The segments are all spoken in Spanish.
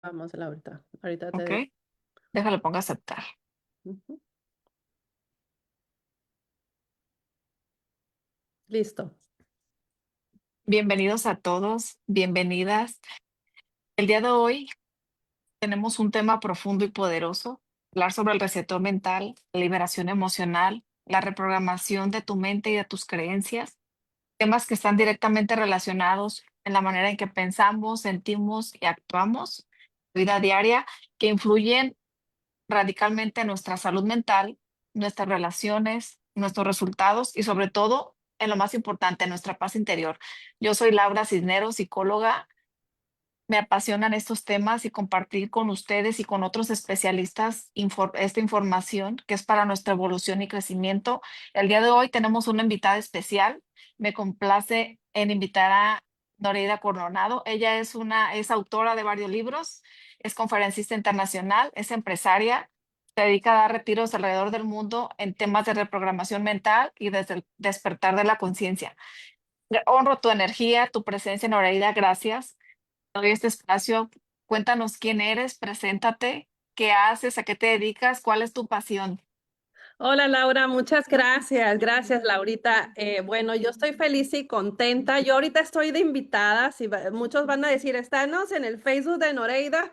Vamos, Laurita. Ahorita te Ok, digo. déjale pongo a aceptar. Ujú. Listo. Bienvenidos a todos, bienvenidas. El día de hoy tenemos un tema profundo y poderoso, hablar sobre el reseteo mental, la liberación emocional, la reprogramación de tu mente y de tus creencias, temas que están directamente relacionados en la manera en que pensamos, sentimos y actuamos, vida diaria, que influyen radicalmente en nuestra salud mental, nuestras relaciones, nuestros resultados y sobre todo, en lo más importante, en nuestra paz interior. Yo soy Laura Cisneros, psicóloga. Me apasionan estos temas y compartir con ustedes y con otros especialistas esta información que es para nuestra evolución y crecimiento. El día de hoy tenemos una invitada especial. Me complace en invitar a Noreida Coronado. Ella es autora de varios libros, es conferencista internacional, es empresaria, se dedica a dar retiros alrededor del mundo en temas de reprogramación mental y desde el despertar de la conciencia. Honro tu energía, tu presencia, Noreida. Gracias. Te doy este espacio. Cuéntanos quién eres, preséntate, qué haces, a qué te dedicas, cuál es tu pasión. Hola Laura, muchas gracias. Gracias Laurita. Bueno, yo estoy feliz y contenta. Yo ahorita estoy de invitada. Si muchos van a decir, estamos en el Facebook de Noreida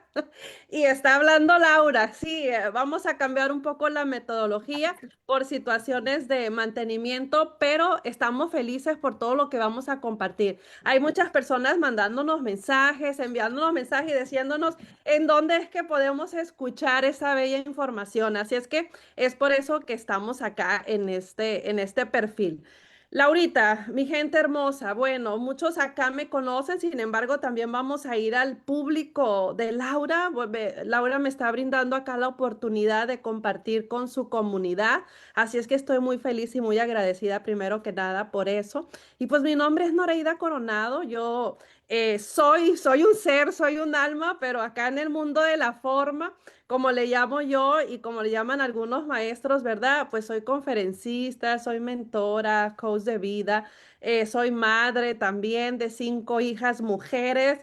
y está hablando Laura. Sí, vamos a cambiar un poco la metodología por situaciones de mantenimiento, pero estamos felices por todo lo que vamos a compartir. Hay muchas personas mandándonos mensajes, enviándonos mensajes y diciéndonos en dónde es que podemos escuchar esa bella información. Así es que es por eso que estamos acá en este perfil. Laurita, mi gente hermosa, bueno, muchos acá me conocen, sin embargo, también vamos a ir al público de Laura. Laura me está brindando acá la oportunidad de compartir con su comunidad, así es que estoy muy feliz y muy agradecida primero que nada por eso. Y pues mi nombre es Noreida Coronado, yo soy un ser, soy un alma, pero acá en el mundo de la forma como le llamo yo y como le llaman algunos maestros, ¿verdad? Pues soy conferencista, soy mentora, coach de vida, soy madre también de 5 hijas mujeres,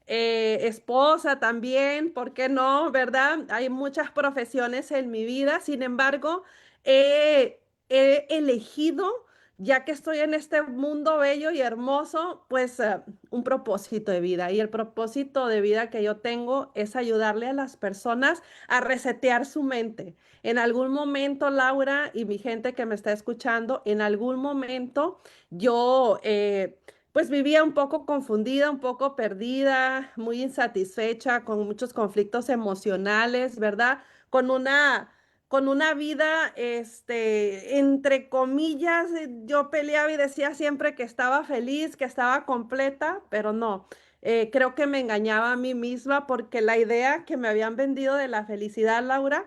esposa también, ¿por qué no? ¿Verdad? Hay muchas profesiones en mi vida, sin embargo, he elegido, ya que estoy en este mundo bello y hermoso, pues un propósito de vida. Y el propósito de vida que yo tengo es ayudarle a las personas a resetear su mente. En algún momento, Laura y mi gente que me está escuchando, en algún momento yo pues vivía un poco confundida, un poco perdida, muy insatisfecha, con muchos conflictos emocionales, ¿verdad? Con una... Con una vida, entre comillas, yo peleaba y decía siempre que estaba feliz, que estaba completa, pero no. Creo que me engañaba a mí misma porque la idea que me habían vendido de la felicidad, Laura,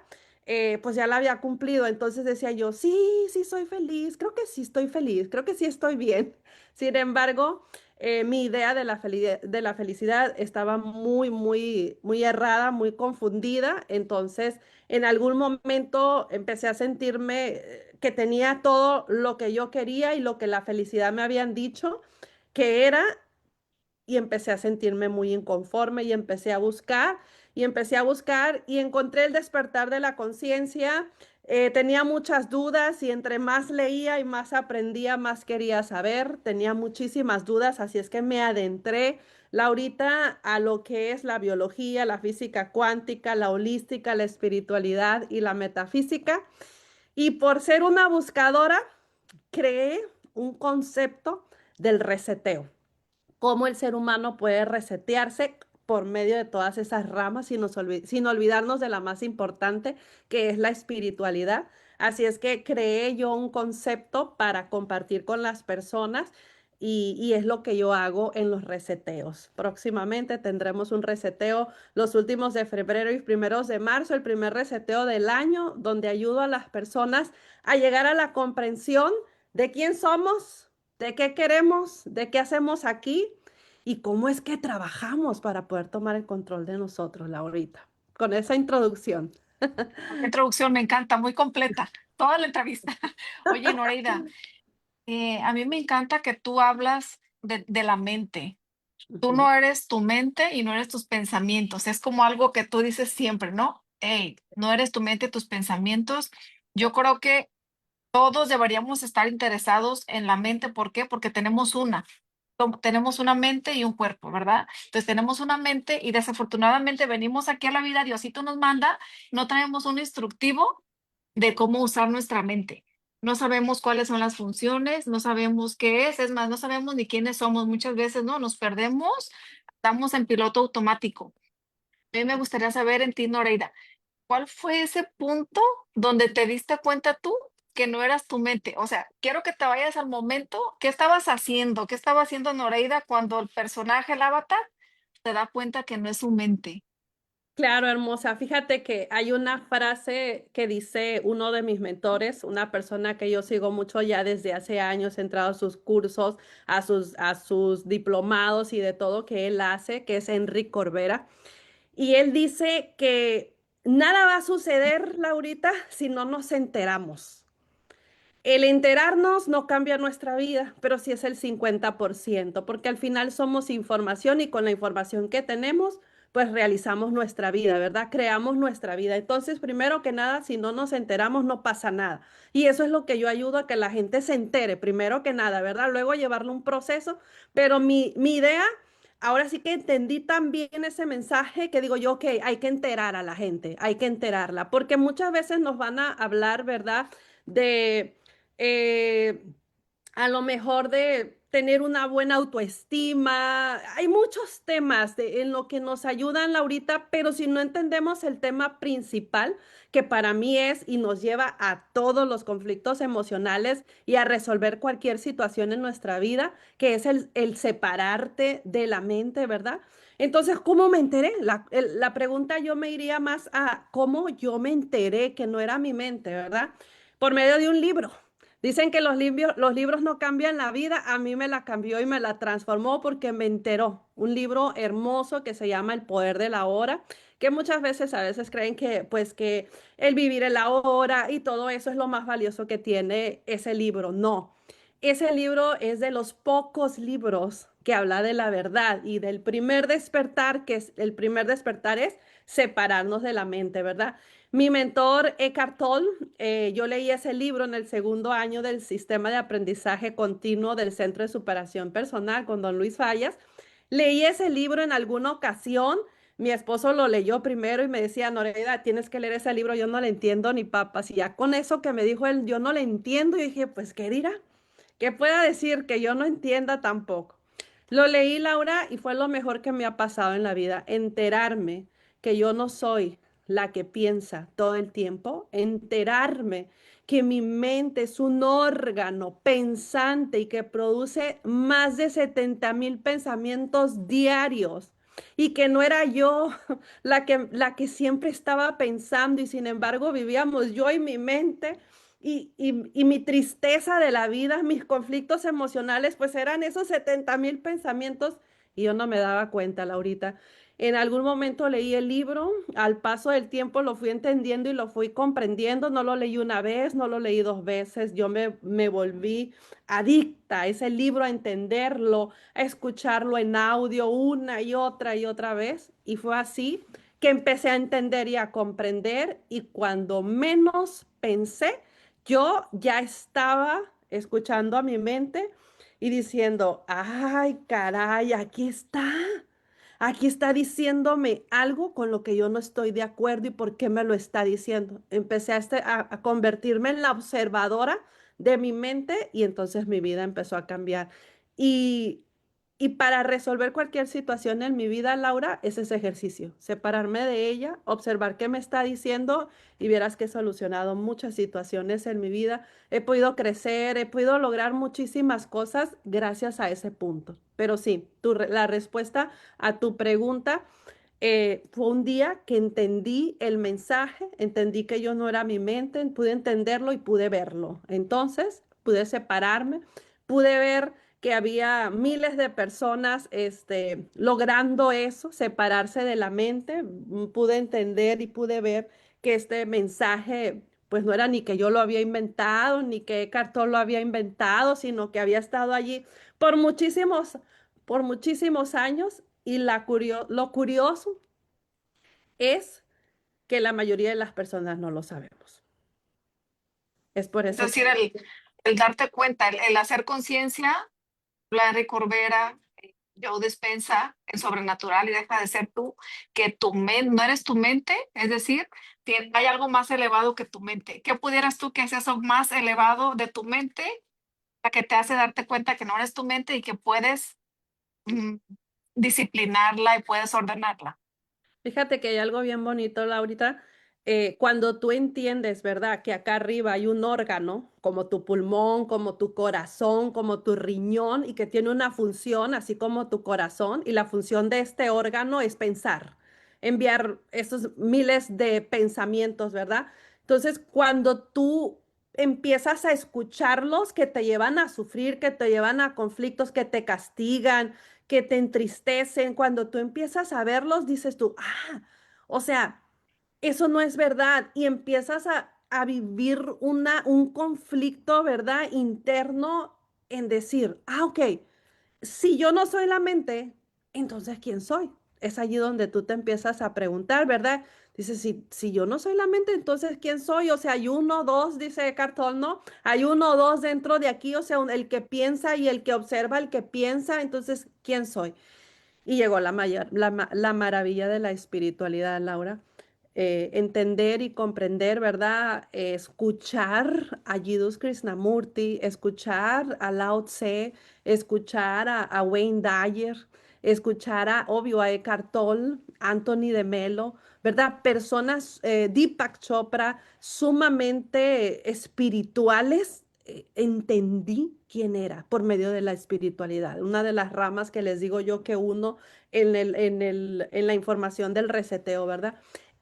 pues ya la había cumplido. Entonces decía yo, sí, sí soy feliz, creo que sí estoy feliz, creo que sí estoy bien. Sin embargo, mi idea de de la felicidad estaba muy, muy, muy errada, muy confundida. Entonces, en algún momento empecé a sentirme que tenía todo lo que yo quería y lo que la felicidad me habían dicho que era, y empecé a sentirme muy inconforme y empecé a buscar y empecé a buscar y encontré el despertar de la conciencia. Tenía muchas dudas y entre más leía y más aprendía, más quería saber. Tenía muchísimas dudas, así es que me adentré, Laurita, a lo que es la biología, la física cuántica, la holística, la espiritualidad y la metafísica. Y por ser una buscadora, creé un concepto del reseteo, cómo el ser humano puede resetearse por medio de todas esas ramas sin olvidarnos de la más importante, que es la espiritualidad. Así es que creé yo un concepto para compartir con las personas y es lo que yo hago en los reseteos. Próximamente tendremos un reseteo los últimos de febrero y primeros de marzo, el primer reseteo del año, donde ayudo a las personas a llegar a la comprensión de quién somos, de qué queremos, de qué hacemos aquí y cómo es que trabajamos para poder tomar el control de nosotros, Laurita. Con esa introducción. La introducción me encanta, muy completa, toda la entrevista. Oye, Noreida, a mí me encanta que tú hablas de la mente. Tú Ujú. no eres tu mente y no eres tus pensamientos. Es como algo que tú dices siempre, ¿no? Hey, no eres tu mente, tus pensamientos. Yo creo que todos deberíamos estar interesados en la mente. ¿Por qué? Porque tenemos una. Tenemos una mente y un cuerpo, ¿verdad? Entonces tenemos una mente y desafortunadamente venimos aquí a la vida, Diosito nos manda, no traemos un instructivo de cómo usar nuestra mente. No sabemos cuáles son las funciones, no sabemos qué es más, no sabemos ni quiénes somos. Muchas veces, ¿no? Nos perdemos, estamos en piloto automático. A mí me gustaría saber en ti, Noreida, ¿cuál fue ese punto donde te diste cuenta tú que no eras tu mente? O sea, quiero que te vayas al momento. ¿Qué estabas haciendo? ¿Qué estaba haciendo Noreida cuando el personaje, el avatar, se da cuenta que no es su mente? Claro, hermosa. Fíjate que hay una frase que dice uno de mis mentores, una persona que yo sigo mucho ya desde hace años, he entrado a sus cursos, a sus diplomados y de todo que él hace, que es Enrique Corbera. Y él dice que nada va a suceder, Laurita, si no nos enteramos. El enterarnos no cambia nuestra vida, pero sí es el 50%, porque al final somos información y con la información que tenemos, pues realizamos nuestra vida, ¿verdad? Creamos nuestra vida. Entonces, primero que nada, si no nos enteramos, no pasa nada. Y eso es lo que yo ayudo a que la gente se entere, primero que nada, ¿verdad? Luego llevarlo un proceso, pero mi idea, ahora sí que entendí también ese mensaje que digo yo, ok, hay que enterar a la gente, hay que enterarla, porque muchas veces nos van a hablar, ¿verdad? De eh, a lo mejor de tener una buena autoestima. Hay muchos temas en lo que nos ayudan, Laurita, pero si no entendemos el tema principal, que para mí es y nos lleva a todos los conflictos emocionales y a resolver cualquier situación en nuestra vida, que es el separarte de la mente, ¿verdad? Entonces, ¿cómo me enteré? La pregunta yo me iría más a cómo yo me enteré que no era mi mente, ¿verdad? Por medio de un libro. Dicen que los libros no cambian la vida, a mí me la cambió y me la transformó porque me enteró. Un libro hermoso que se llama El poder de la hora, que muchas veces a veces creen que pues que el vivir en la hora y todo eso es lo más valioso que tiene ese libro. No, ese libro es de los pocos libros que habla de la verdad y del primer despertar, que es el primer despertar es separarnos de la mente, ¿verdad? Mi mentor Eckhart Tolle, yo leí ese libro en el segundo año del sistema de aprendizaje continuo del Centro de Superación Personal con don Luis Fallas. Leí ese libro en alguna ocasión. Mi esposo lo leyó primero y me decía, Noreida, tienes que leer ese libro, yo no le entiendo ni papas. Y ya con eso que me dijo él, yo no le entiendo, y dije, pues, ¿qué dirá? Que pueda decir que yo no entienda tampoco. Lo leí, Laura, y fue lo mejor que me ha pasado en la vida, enterarme que yo no soy la que piensa todo el tiempo, enterarme que mi mente es un órgano pensante y que produce más de 70,000 pensamientos diarios y que no era yo la que siempre estaba pensando y sin embargo vivíamos yo y mi mente y mi tristeza de la vida, mis conflictos emocionales, pues eran esos 70,000 pensamientos y yo no me daba cuenta, Laurita. En algún momento leí el libro, al paso del tiempo lo fui entendiendo y lo fui comprendiendo, no lo leí una vez, no lo leí dos veces, yo me volví adicta a ese libro, a entenderlo, a escucharlo en audio una y otra vez, y fue así que empecé a entender y a comprender, y cuando menos pensé, yo ya estaba escuchando a mi mente y diciendo, ay, caray, aquí está diciéndome algo con lo que yo no estoy de acuerdo y por qué me lo está diciendo. Empecé a convertirme en la observadora de mi mente y entonces mi vida empezó a cambiar. Y, y para resolver cualquier situación en mi vida, Laura, es ese ejercicio, separarme de ella, observar qué me está diciendo y vieras que he solucionado muchas situaciones en mi vida. He podido crecer, he podido lograr muchísimas cosas gracias a ese punto. Pero sí, la respuesta a tu pregunta fue un día que entendí el mensaje, entendí que yo no era mi mente, pude entenderlo y pude verlo. Entonces, pude separarme, pude ver que había miles de personas logrando eso, separarse de la mente. Pude entender y pude ver que este mensaje, pues no era ni que yo lo había inventado, ni que Eckhart Tolle lo había inventado, sino que había estado allí por muchísimos, por muchísimos años y lo curioso es que la mayoría de las personas no lo sabemos. Es por Es eso que decir, el darte cuenta, el hacer conciencia, Larry Corbera, Joe Dispenza, en Sobrenatural y Deja de ser tú, que tu mente, no eres tu mente, es decir, hay algo más elevado que tu mente. ¿Qué pudieras tú que es eso más elevado de tu mente, la que te hace darte cuenta que no eres tu mente y que puedes mm, disciplinarla y puedes ordenarla? fíjate que hay algo bien bonito, Laurita. Cuando tú entiendes, ¿verdad? Que acá arriba hay un órgano, como tu pulmón, como tu corazón, como tu riñón, y que tiene una función, así como tu corazón, y la función de este órgano es pensar, enviar esos miles de pensamientos, ¿verdad? Entonces, cuando tú empiezas a escucharlos que te llevan a sufrir, que te llevan a conflictos, que te castigan, que te entristecen, cuando tú empiezas a verlos, dices tú, ah, o sea, eso no es verdad y empiezas a vivir un conflicto, ¿verdad? Interno en decir, ah, ok, si yo no soy la mente, entonces ¿quién soy? Es allí donde tú te empiezas a preguntar, ¿verdad? Dices, si yo no soy la mente, entonces ¿quién soy? O sea, hay uno, dos, dice Cartol, ¿no? Hay uno o dos dentro de aquí, o sea, el que piensa y el que observa, el que piensa, entonces ¿quién soy? Y llegó la maravilla de la espiritualidad, Laura. Entender y comprender, ¿verdad? Escuchar a Jiddu Krishnamurti, escuchar a Lao Tse, escuchar a Wayne Dyer, escuchar a, obvio, a Eckhart Tolle, Anthony de Melo, ¿verdad? Personas, Deepak Chopra, sumamente espirituales. Entendí quién era por medio de la espiritualidad. Una de las ramas que les digo yo que uno en la información del reseteo, ¿verdad?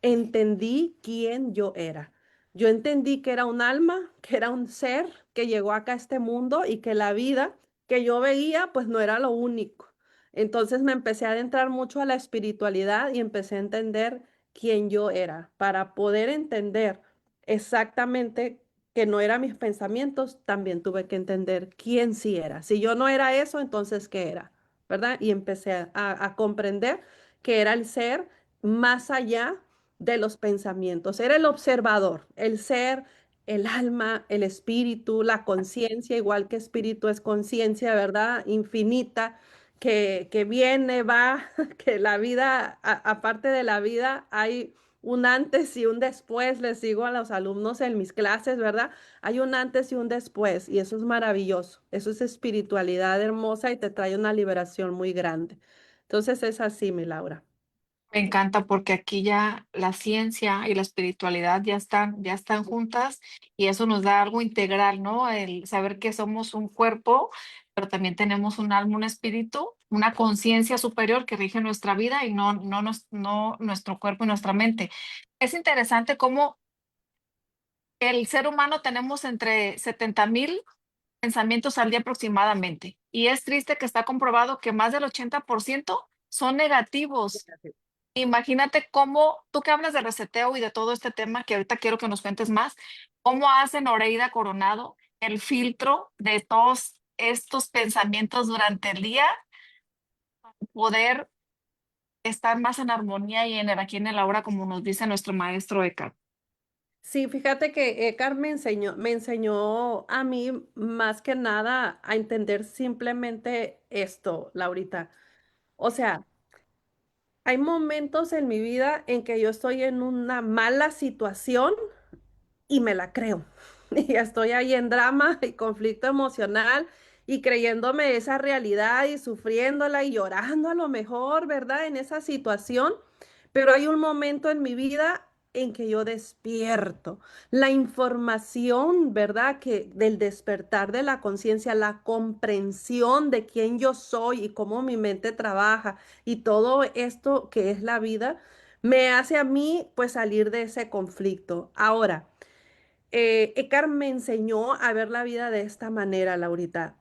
Entendí quién yo era. Yo entendí que era un alma, que era un ser que llegó acá a este mundo y que la vida que yo veía pues no era lo único. Entonces me empecé a adentrar mucho a la espiritualidad y empecé a entender quién yo era para poder entender exactamente que no eran mis pensamientos, también tuve que entender quién sí era. Si yo no era eso, entonces ¿qué era? ¿Verdad? Y empecé a comprender que era el ser más allá de los pensamientos. Era el observador, el ser, el alma, el espíritu, la conciencia, igual que espíritu es conciencia, ¿verdad? Infinita, que viene, va, que la vida, aparte de la vida, hay un antes y un después, les digo a los alumnos en mis clases, ¿verdad? Hay un antes y un después, y eso es maravilloso. Eso es espiritualidad hermosa y te trae una liberación muy grande. Entonces es así, mi Laura. Me encanta porque aquí ya la ciencia y la espiritualidad ya están juntas y eso nos da algo integral, ¿no? El saber que somos un cuerpo, pero también tenemos un alma, un espíritu, una conciencia superior que rige nuestra vida y no nuestro cuerpo y nuestra mente. Es interesante cómo el ser humano tenemos entre 70,000 pensamientos al día aproximadamente y es triste que está comprobado que más del 80% son negativos. Imagínate cómo, tú que hablas de reseteo y de todo este tema, que ahorita quiero que nos cuentes más, cómo hace Noreida Coronado el filtro de todos estos pensamientos durante el día, poder estar más en armonía y en el aquí en el ahora, como nos dice nuestro maestro Eckhart. Sí, fíjate que Edgar me enseñó a mí más que nada a entender simplemente esto, Laurita. O sea, hay momentos en mi vida en que yo estoy en una mala situación y me la creo. Y estoy ahí en drama y conflicto emocional y creyéndome esa realidad y sufriéndola y llorando a lo mejor, ¿verdad? En esa situación. Pero hay un momento en mi vida en que yo despierto. La información, ¿verdad? Que del despertar de la conciencia, la comprensión de quién yo soy y cómo mi mente trabaja y todo esto que es la vida, me hace a mí pues salir de ese conflicto. Ahora. Eckhart me enseñó a ver la vida de esta manera, Laurita.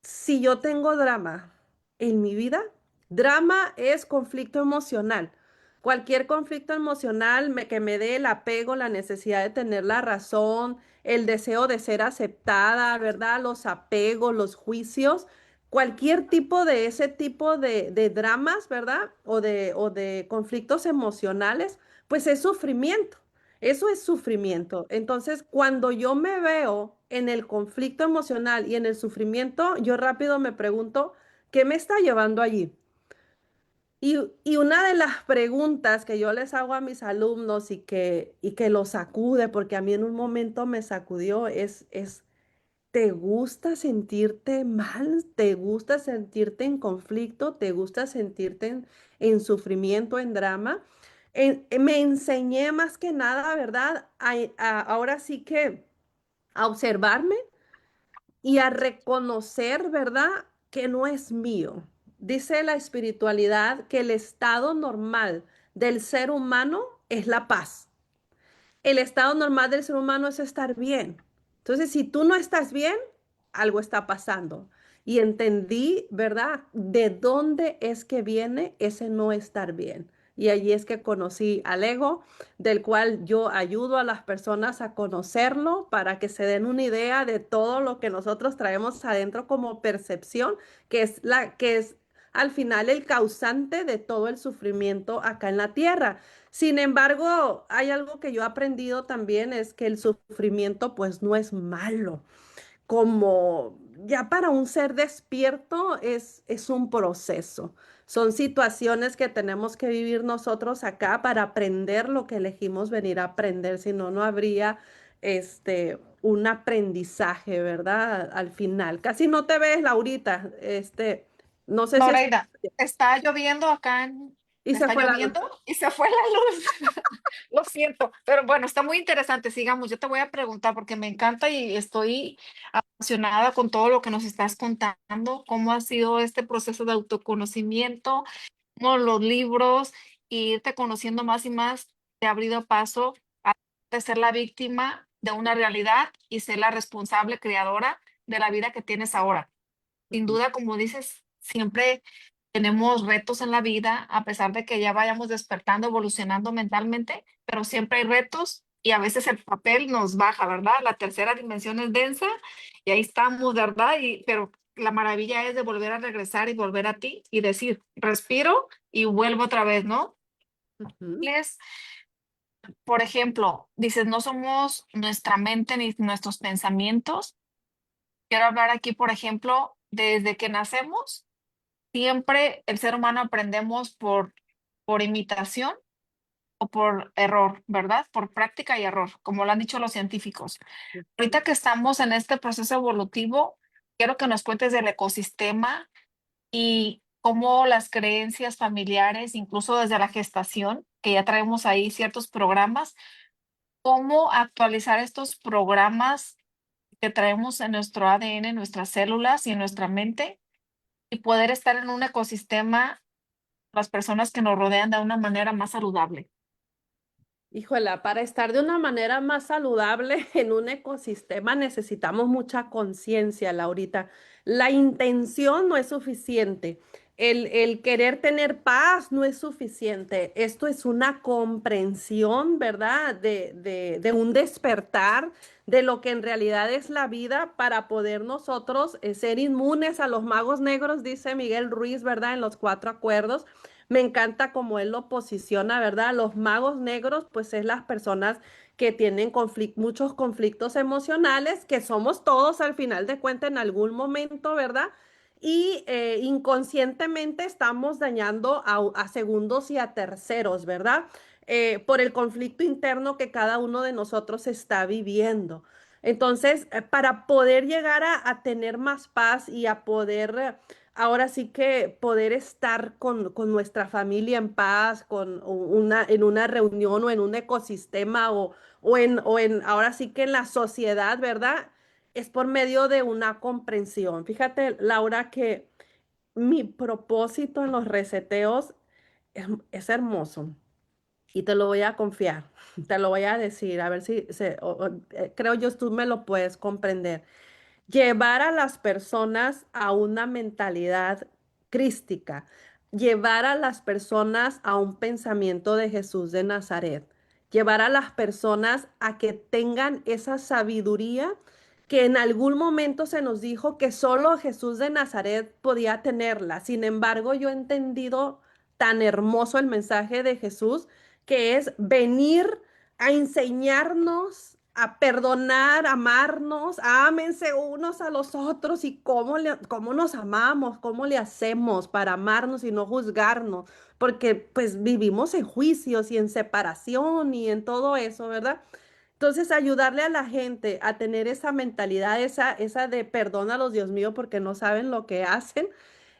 Si yo tengo drama en mi vida, drama es conflicto emocional. Cualquier conflicto emocional que me dé el apego, la necesidad de tener la razón, el deseo de ser aceptada, ¿verdad? Los apegos, los juicios, cualquier tipo de ese tipo de dramas, ¿verdad? O de conflictos emocionales, pues es sufrimiento. Eso es sufrimiento. Entonces, cuando yo me veo en el conflicto emocional y en el sufrimiento, yo rápido me pregunto, ¿qué me está llevando allí? Y una de las preguntas que yo les hago a mis alumnos y que los sacude, porque a mí en un momento me sacudió, es ¿te gusta sentirte mal? ¿Te gusta sentirte en conflicto? ¿Te gusta sentirte en sufrimiento, en drama? Me enseñé más que nada, ¿verdad? Ahora sí que a observarme y a reconocer, ¿verdad? Que no es mío. Dice la espiritualidad que el estado normal del ser humano es la paz. El estado normal del ser humano es estar bien. Entonces, si tú no estás bien, algo está pasando. Y entendí, ¿verdad?, de dónde es que viene ese no estar bien. Y allí es que conocí al ego, del cual yo ayudo a las personas a conocerlo para que se den una idea de todo lo que nosotros traemos adentro como percepción, que es al final el causante de todo el sufrimiento acá en la tierra. Sin embargo, hay algo que yo he aprendido también, es que el sufrimiento pues no es malo. Como ya para un ser despierto es un proceso. Son situaciones que tenemos que vivir nosotros acá para aprender lo que elegimos venir a aprender. Si no, no habría un aprendizaje, ¿verdad? Al final. Casi no te ves, Laurita. No sé si es... Noreida, está lloviendo Y se está fue la luz. lloviendo y se fue la luz. Lo siento, pero bueno, está muy interesante. Sigamos. Yo te voy a preguntar porque me encanta y estoy apasionada con todo lo que nos estás contando, cómo ha sido este proceso de autoconocimiento, cómo los libros y irte conociendo más y más te ha abrido paso a de ser la víctima de una realidad y ser la responsable creadora de la vida que tienes ahora. Sin duda, como dices, siempre tenemos retos en la vida, a pesar de que ya vayamos despertando, evolucionando mentalmente, pero siempre hay retos y a veces el papel nos baja, ¿verdad? La tercera dimensión es densa y ahí estamos, ¿verdad? Pero la maravilla es de volver a regresar y volver a ti y decir, respiro y vuelvo otra vez, ¿no? Ujú. Es, por ejemplo, dices, no somos nuestra mente ni nuestros pensamientos. Quiero hablar aquí, por ejemplo, desde que nacemos siempre el ser humano aprendemos por imitación o por error, ¿verdad? Por práctica y error, como lo han dicho los científicos. Ahorita que estamos en este proceso evolutivo, quiero que nos cuentes del ecosistema y cómo las creencias familiares, incluso desde la gestación, que ya traemos ahí ciertos programas, cómo actualizar estos programas que traemos en nuestro ADN, en nuestras células y en nuestra mente y poder estar en un ecosistema las personas que nos rodean de una manera más saludable. Híjola, para estar de una manera más saludable en un ecosistema necesitamos mucha conciencia, Laurita. La intención no es suficiente. El querer tener paz no es suficiente. Esto es una comprensión, ¿verdad? De un despertar de lo que en realidad es la vida para poder nosotros ser inmunes a los magos negros, dice Miguel Ruiz, ¿verdad? En los cuatro acuerdos. Me encanta cómo él lo posiciona, ¿verdad? Los magos negros, pues es las personas que tienen muchos conflictos emocionales, que somos todos al final de cuentas en algún momento, ¿verdad? Y inconscientemente estamos dañando a segundos y a terceros, ¿verdad? Por el conflicto interno que cada uno de nosotros está viviendo. Entonces, para poder llegar a tener más paz y a poder ahora sí que poder estar con nuestra familia en paz, en una reunión o en un ecosistema ahora sí que en la sociedad, ¿verdad? Es por medio de una comprensión. Fíjate, Laura, que mi propósito en los reseteos es hermoso y te lo voy a confiar, te lo voy a decir, a ver si creo yo tú me lo puedes comprender. Llevar a las personas a una mentalidad crística, llevar a las personas a un pensamiento de Jesús de Nazaret, llevar a las personas a que tengan esa sabiduría que en algún momento se nos dijo que solo Jesús de Nazaret podía tenerla. Sin embargo, yo he entendido tan hermoso el mensaje de Jesús, que es venir a enseñarnos a perdonar, a amarnos, ámense unos a los otros y cómo nos amamos, cómo le hacemos para amarnos y no juzgarnos, porque pues vivimos en juicios y en separación y en todo eso, ¿verdad? Entonces, ayudarle a la gente a tener esa mentalidad, esa de perdónalos, Dios mío, porque no saben lo que hacen,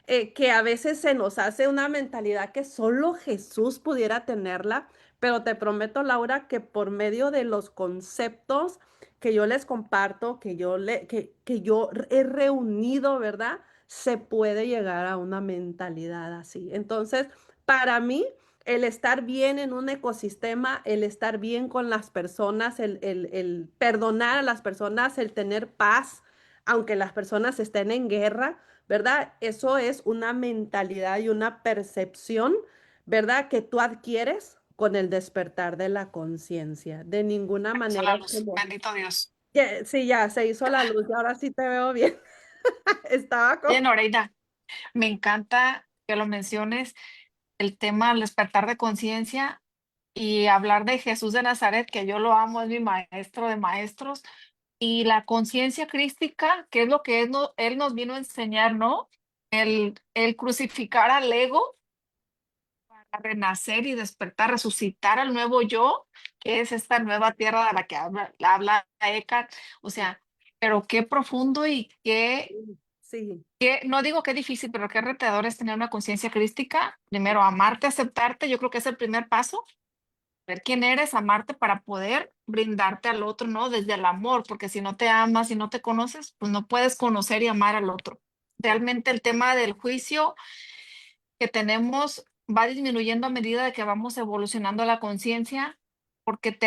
que a veces se nos hace una mentalidad que solo Jesús pudiera tenerla, pero te prometo, Laura, que por medio de los conceptos que yo les comparto, que yo he reunido, ¿verdad? Se puede llegar a una mentalidad así. Entonces, para mí, el estar bien en un ecosistema, el estar bien con las personas, el perdonar a las personas, el tener paz, aunque las personas estén en guerra, ¿verdad? Eso es una mentalidad y una percepción, ¿verdad? Que tú adquieres con el despertar de la conciencia. De ninguna Hizo manera la es luz. como, Bendito Dios. Sí, ya se hizo la luz y ahora sí te veo bien. Estaba Oye, como, Noreida, me encanta que lo menciones, el tema del despertar de conciencia y hablar de Jesús de Nazaret, que yo lo amo, es mi maestro de maestros, y la conciencia crística, que es lo que él nos vino a enseñar, ¿no? El crucificar al ego a renacer y despertar, resucitar al nuevo yo, que es esta nueva tierra de la que habla Eckhart. O sea, pero qué profundo y sí, no digo qué difícil, pero qué retador es tener una conciencia crística. Primero, amarte, aceptarte, yo creo que es el primer paso. Ver quién eres, amarte para poder brindarte al otro, ¿no? Desde el amor, porque si no te amas y no te conoces, pues no puedes conocer y amar al otro. Realmente el tema del juicio que tenemos va disminuyendo a medida de que vamos evolucionando la conciencia, porque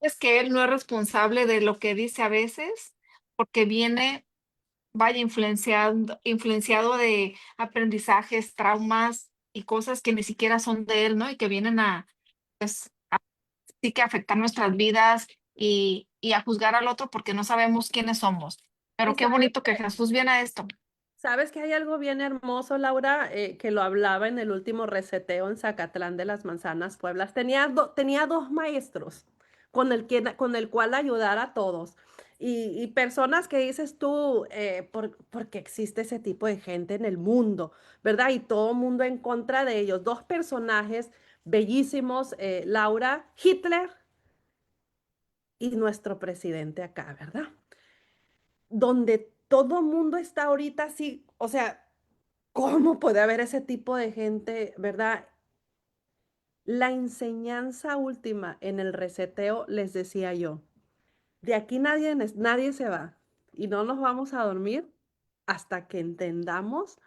es que él no es responsable de lo que dice a veces, porque viene, vaya, influenciado de aprendizajes, traumas y cosas que ni siquiera son de él, ¿no? Y que vienen pues, sí que afectar nuestras vidas y a juzgar al otro porque no sabemos quiénes somos. y Pero qué sabes bonito que Jesús viene a esto. sabes que hay algo bien hermoso, Laura, que lo hablaba en el último reseteo en Zacatlán de las Manzanas, Pueblas. Tenía dos maestros con el cual ayudar a todos. Y personas que dices tú, porque existe ese tipo de gente en el mundo, ¿verdad? Y todo el mundo en contra de ellos. Dos personajes bellísimos, Laura, Hitler y nuestro presidente acá, ¿verdad? Donde todo el mundo está ahorita así, o sea, ¿cómo puede haber ese tipo de gente, verdad? La enseñanza última en el reseteo, les decía yo, de aquí nadie se va y no nos vamos a dormir hasta que entendamos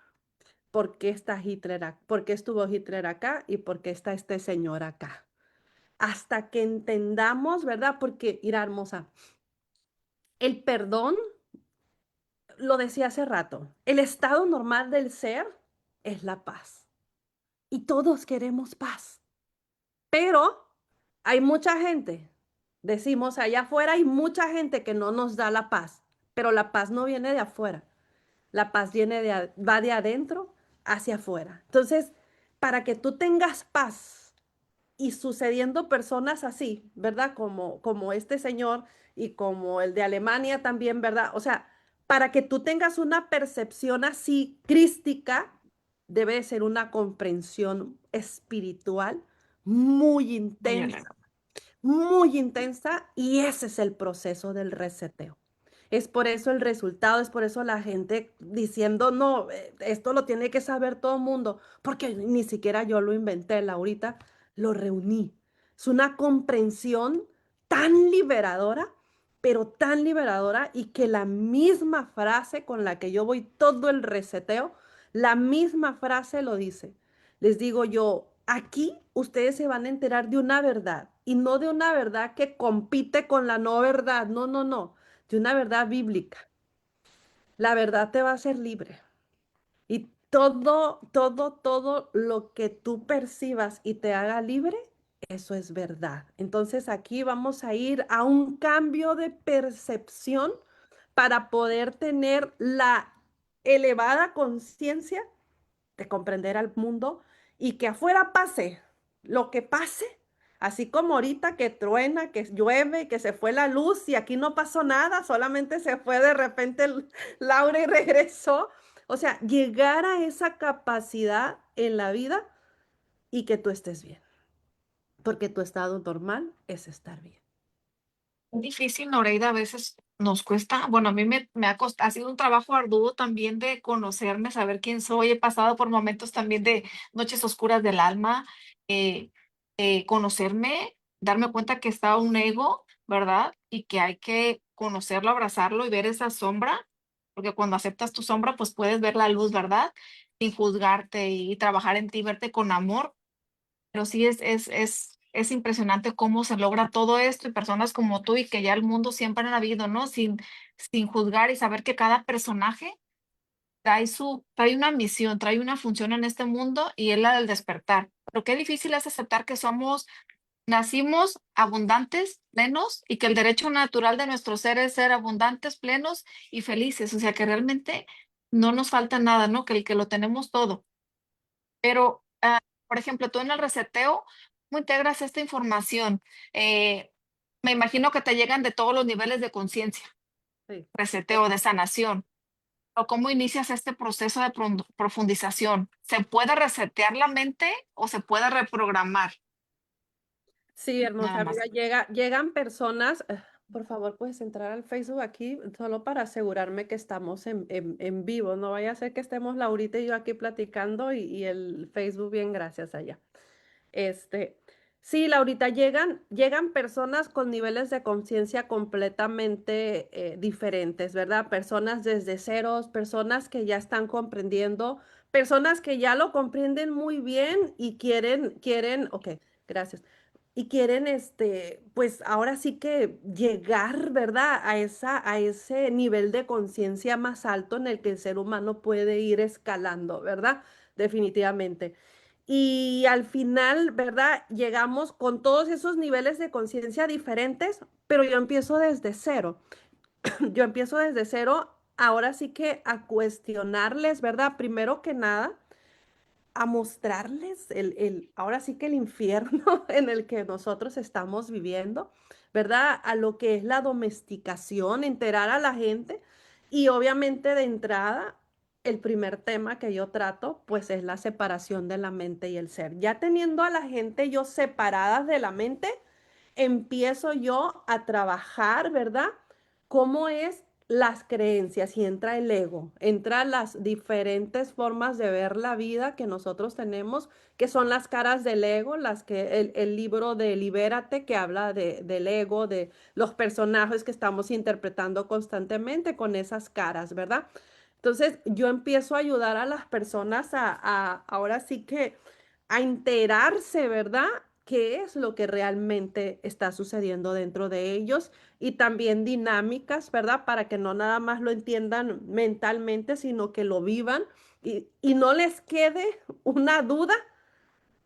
por qué está por qué estuvo Hitler acá y por qué está este señor acá. Hasta que entendamos, ¿verdad? Porque, Ira hermosa, el perdón, lo decía hace rato, el estado normal del ser es la paz. Y todos queremos paz. Pero hay mucha gente, decimos allá afuera, hay mucha gente que no nos da la paz, pero la paz no viene de afuera, la paz va de adentro hacia afuera. Entonces, para que tú tengas paz y sucediendo personas así, ¿verdad? Como este señor y como el de Alemania también, ¿verdad? O sea, para que tú tengas una percepción así crística, debe de ser una comprensión espiritual muy Muy intensa, elevado. muy intensa, y ese es el proceso del reseteo. Es por eso el resultado, es por eso la gente diciendo, no, esto lo tiene que saber todo el mundo, porque ni siquiera yo lo inventé, Laurita, lo reuní. Es una comprensión tan liberadora, pero tan liberadora, y que la misma frase con la que yo voy todo el reseteo, la misma frase lo dice. Les digo yo, aquí ustedes se van a enterar de una verdad, y no de una verdad que compite con la no verdad, no, no, no, de una verdad bíblica. La verdad te va a hacer libre. Y todo lo que tú percibas y te haga libre, eso es verdad. Entonces aquí vamos a ir a un cambio de percepción para poder tener la elevada conciencia de comprender al mundo y que afuera pase lo que pase, así como ahorita que truena, que llueve, que se fue la luz y aquí no pasó nada, solamente se fue de repente Laura y regresó. O sea, llegar a esa capacidad en la vida y que tú estés bien, porque tu estado normal es estar bien. Es difícil, Noreida, a veces nos cuesta, bueno, a mí me ha costado, ha sido un trabajo arduo también de conocerme, saber quién soy. He pasado por momentos también de noches oscuras del alma, eh, conocerme, darme cuenta que está un ego, ¿verdad? Y que hay que conocerlo, abrazarlo y ver esa sombra, porque cuando aceptas tu sombra, pues puedes ver la luz, ¿verdad? Sin juzgarte y trabajar en ti, verte con amor. Pero sí es impresionante cómo se logra todo esto y personas como tú y que ya el mundo siempre han habido, ¿no? Sin juzgar y saber que cada personaje trae una misión, trae una función en este mundo y es la del despertar. Pero qué difícil es aceptar que nacimos abundantes, plenos y que el derecho natural de nuestro ser es ser abundantes, plenos y felices. O sea, que realmente no nos falta nada, ¿no? Que lo tenemos todo. Pero, por ejemplo, tú en el reseteo, ¿cómo integras esta información? Eh, Me imagino que te llegan de todos los niveles de conciencia, Sí. reseteo, de sanación. ¿O cómo inicias este proceso de profundización? ¿Se puede resetear la mente o se puede reprogramar? Sí, Nada hermosa, mira, más. llegan personas, por favor, puedes entrar al Facebook aquí solo para asegurarme que estamos en vivo, no vaya a ser que estemos Laurita y yo aquí platicando y el Facebook bien, gracias allá. Este, sí, Laurita, llegan personas con niveles de conciencia completamente diferentes, ¿verdad? Personas desde ceros, personas que ya están comprendiendo, personas que ya lo comprenden muy bien y ok, gracias. Y quieren, pues ahora sí que llegar, ¿verdad? A ese nivel de conciencia más alto en el que el ser humano puede ir escalando, ¿verdad? Definitivamente. Y al final, ¿verdad? Llegamos con todos esos niveles de conciencia diferentes, pero yo empiezo desde cero. Yo empiezo desde cero, ahora sí que a cuestionarles, ¿verdad? Primero que nada, a mostrarles ahora sí que el infierno en el que nosotros estamos viviendo, ¿verdad? A lo que es la domesticación, enterar a la gente y obviamente de entrada, el primer tema que yo trato, pues es la separación de la mente y el ser. Ya teniendo a la gente yo separadas de la mente, empiezo yo a trabajar, ¿verdad? ¿Cómo es las creencias y entra el ego, entra las diferentes formas de ver la vida que nosotros tenemos, que son las caras del ego, las que el libro de Libérate que habla del ego, de los personajes que estamos interpretando constantemente con esas caras, ¿verdad? Entonces yo empiezo a ayudar a las personas ahora sí que a enterarse, ¿verdad? ¿Qué es lo que realmente está sucediendo dentro de ellos? Y también dinámicas, ¿verdad? Para que no nada más lo entiendan mentalmente, sino que lo vivan y no les quede una duda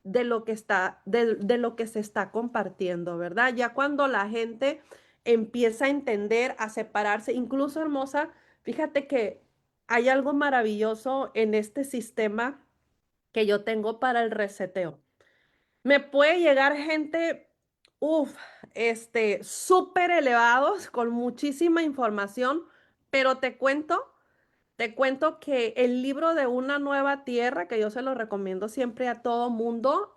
de lo que de lo que se está compartiendo, ¿verdad? Ya cuando la gente empieza a entender, a separarse, incluso hermosa, fíjate que hay algo maravilloso en este sistema que yo tengo para el reseteo. Me puede llegar gente, uff, súper elevados, con muchísima información, pero te cuento que el libro de Una Nueva Tierra, que yo se lo recomiendo siempre a todo mundo,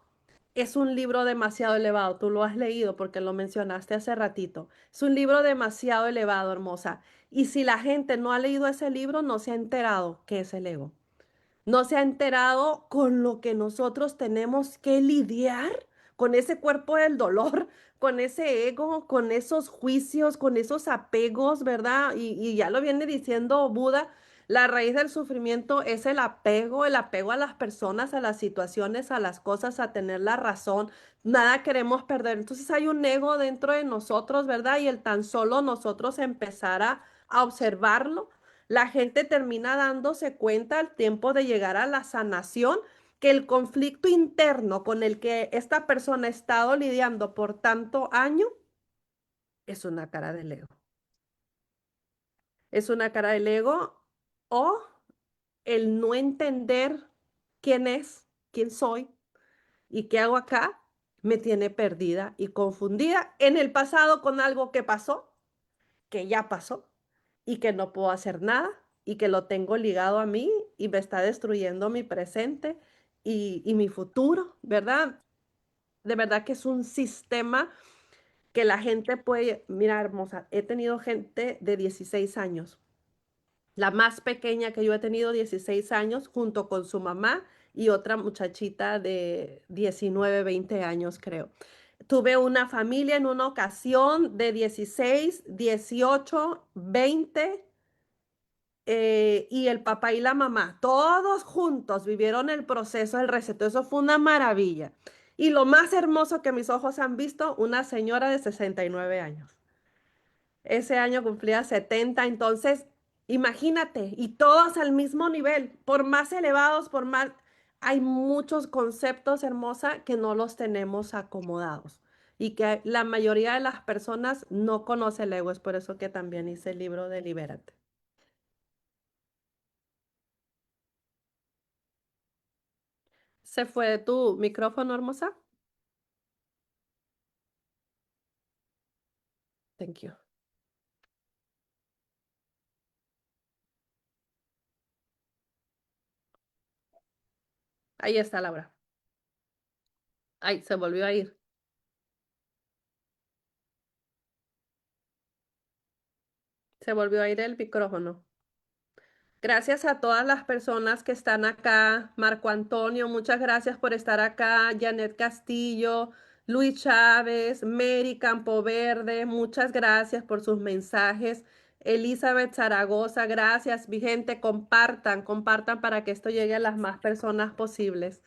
es un libro demasiado elevado. Tú lo has leído porque lo mencionaste hace ratito. Es un libro demasiado elevado, hermosa. Y si la gente no ha leído ese libro, no se ha enterado qué es el ego, no se ha enterado con lo que nosotros tenemos que lidiar, con ese cuerpo del dolor, con ese ego, con esos juicios, con esos apegos, ¿verdad? Y ya lo viene diciendo Buda, la raíz del sufrimiento es el apego a las personas, a las situaciones, a las cosas, a tener la razón. Nada queremos perder. Entonces hay un ego dentro de nosotros, ¿verdad? Y el tan solo nosotros empezar a observarlo, la gente termina dándose cuenta al tiempo de llegar a la sanación que el conflicto interno con el que esta persona ha estado lidiando por tanto año es una cara del ego. Es una cara del ego o el no entender quién es, quién soy y qué hago acá, me tiene perdida y confundida en el pasado con algo que pasó, que ya pasó y que no puedo hacer nada y que lo tengo ligado a mí y me está destruyendo mi presente y mi futuro, ¿verdad? De verdad que es un sistema que la gente puede, mira, hermosa, he tenido gente de 16 años. La más pequeña que yo he tenido, 16 años, junto con su mamá y otra muchachita de 19, 20 años, creo. Tuve una familia en una ocasión de 16, 18, 20 y el papá y la mamá, todos juntos vivieron el proceso del receto. Eso fue una maravilla. Y lo más hermoso que mis ojos han visto, una señora de 69 años. Ese año cumplía 70, entonces imagínate, y todos al mismo nivel, por más elevados, por más... Hay muchos conceptos, hermosa, que no los tenemos acomodados y que la mayoría de las personas no conoce el ego. Es por eso que también hice el libro de Libérate. ¿Se fue tu micrófono, hermosa? Thank you. Ahí está Laura. Ay, se volvió a ir. Se volvió a ir el micrófono. Gracias a todas las personas que están acá. Marco Antonio, muchas gracias por estar acá. Janet Castillo, Luis Chávez, Mary Campoverde, muchas gracias por sus mensajes. Elizabeth Zaragoza, gracias. Mi gente, compartan, compartan para que esto llegue a las más personas posibles.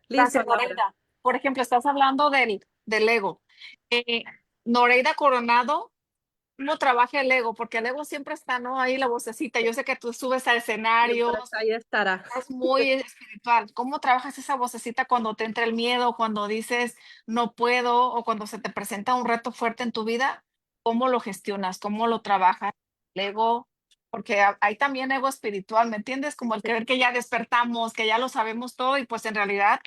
Listo, Gracias, Laura. Noreida. Por ejemplo, estás hablando del ego. Eh, Noreida Coronado, ¿cómo trabaja el ego? Porque el ego siempre está, ¿no? Ahí la vocecita. Yo sé que tú subes a Siempre escenarios, ahí estará. es muy espiritual. ¿Cómo trabajas esa vocecita cuando te entra el miedo, cuando dices no puedo o cuando se te presenta un reto fuerte en tu vida? ¿Cómo lo gestionas? ¿Cómo lo trabajas? El ego, porque hay también ego espiritual, ¿me entiendes? Como el Sí, creer que ya despertamos, que ya lo sabemos todo y pues en realidad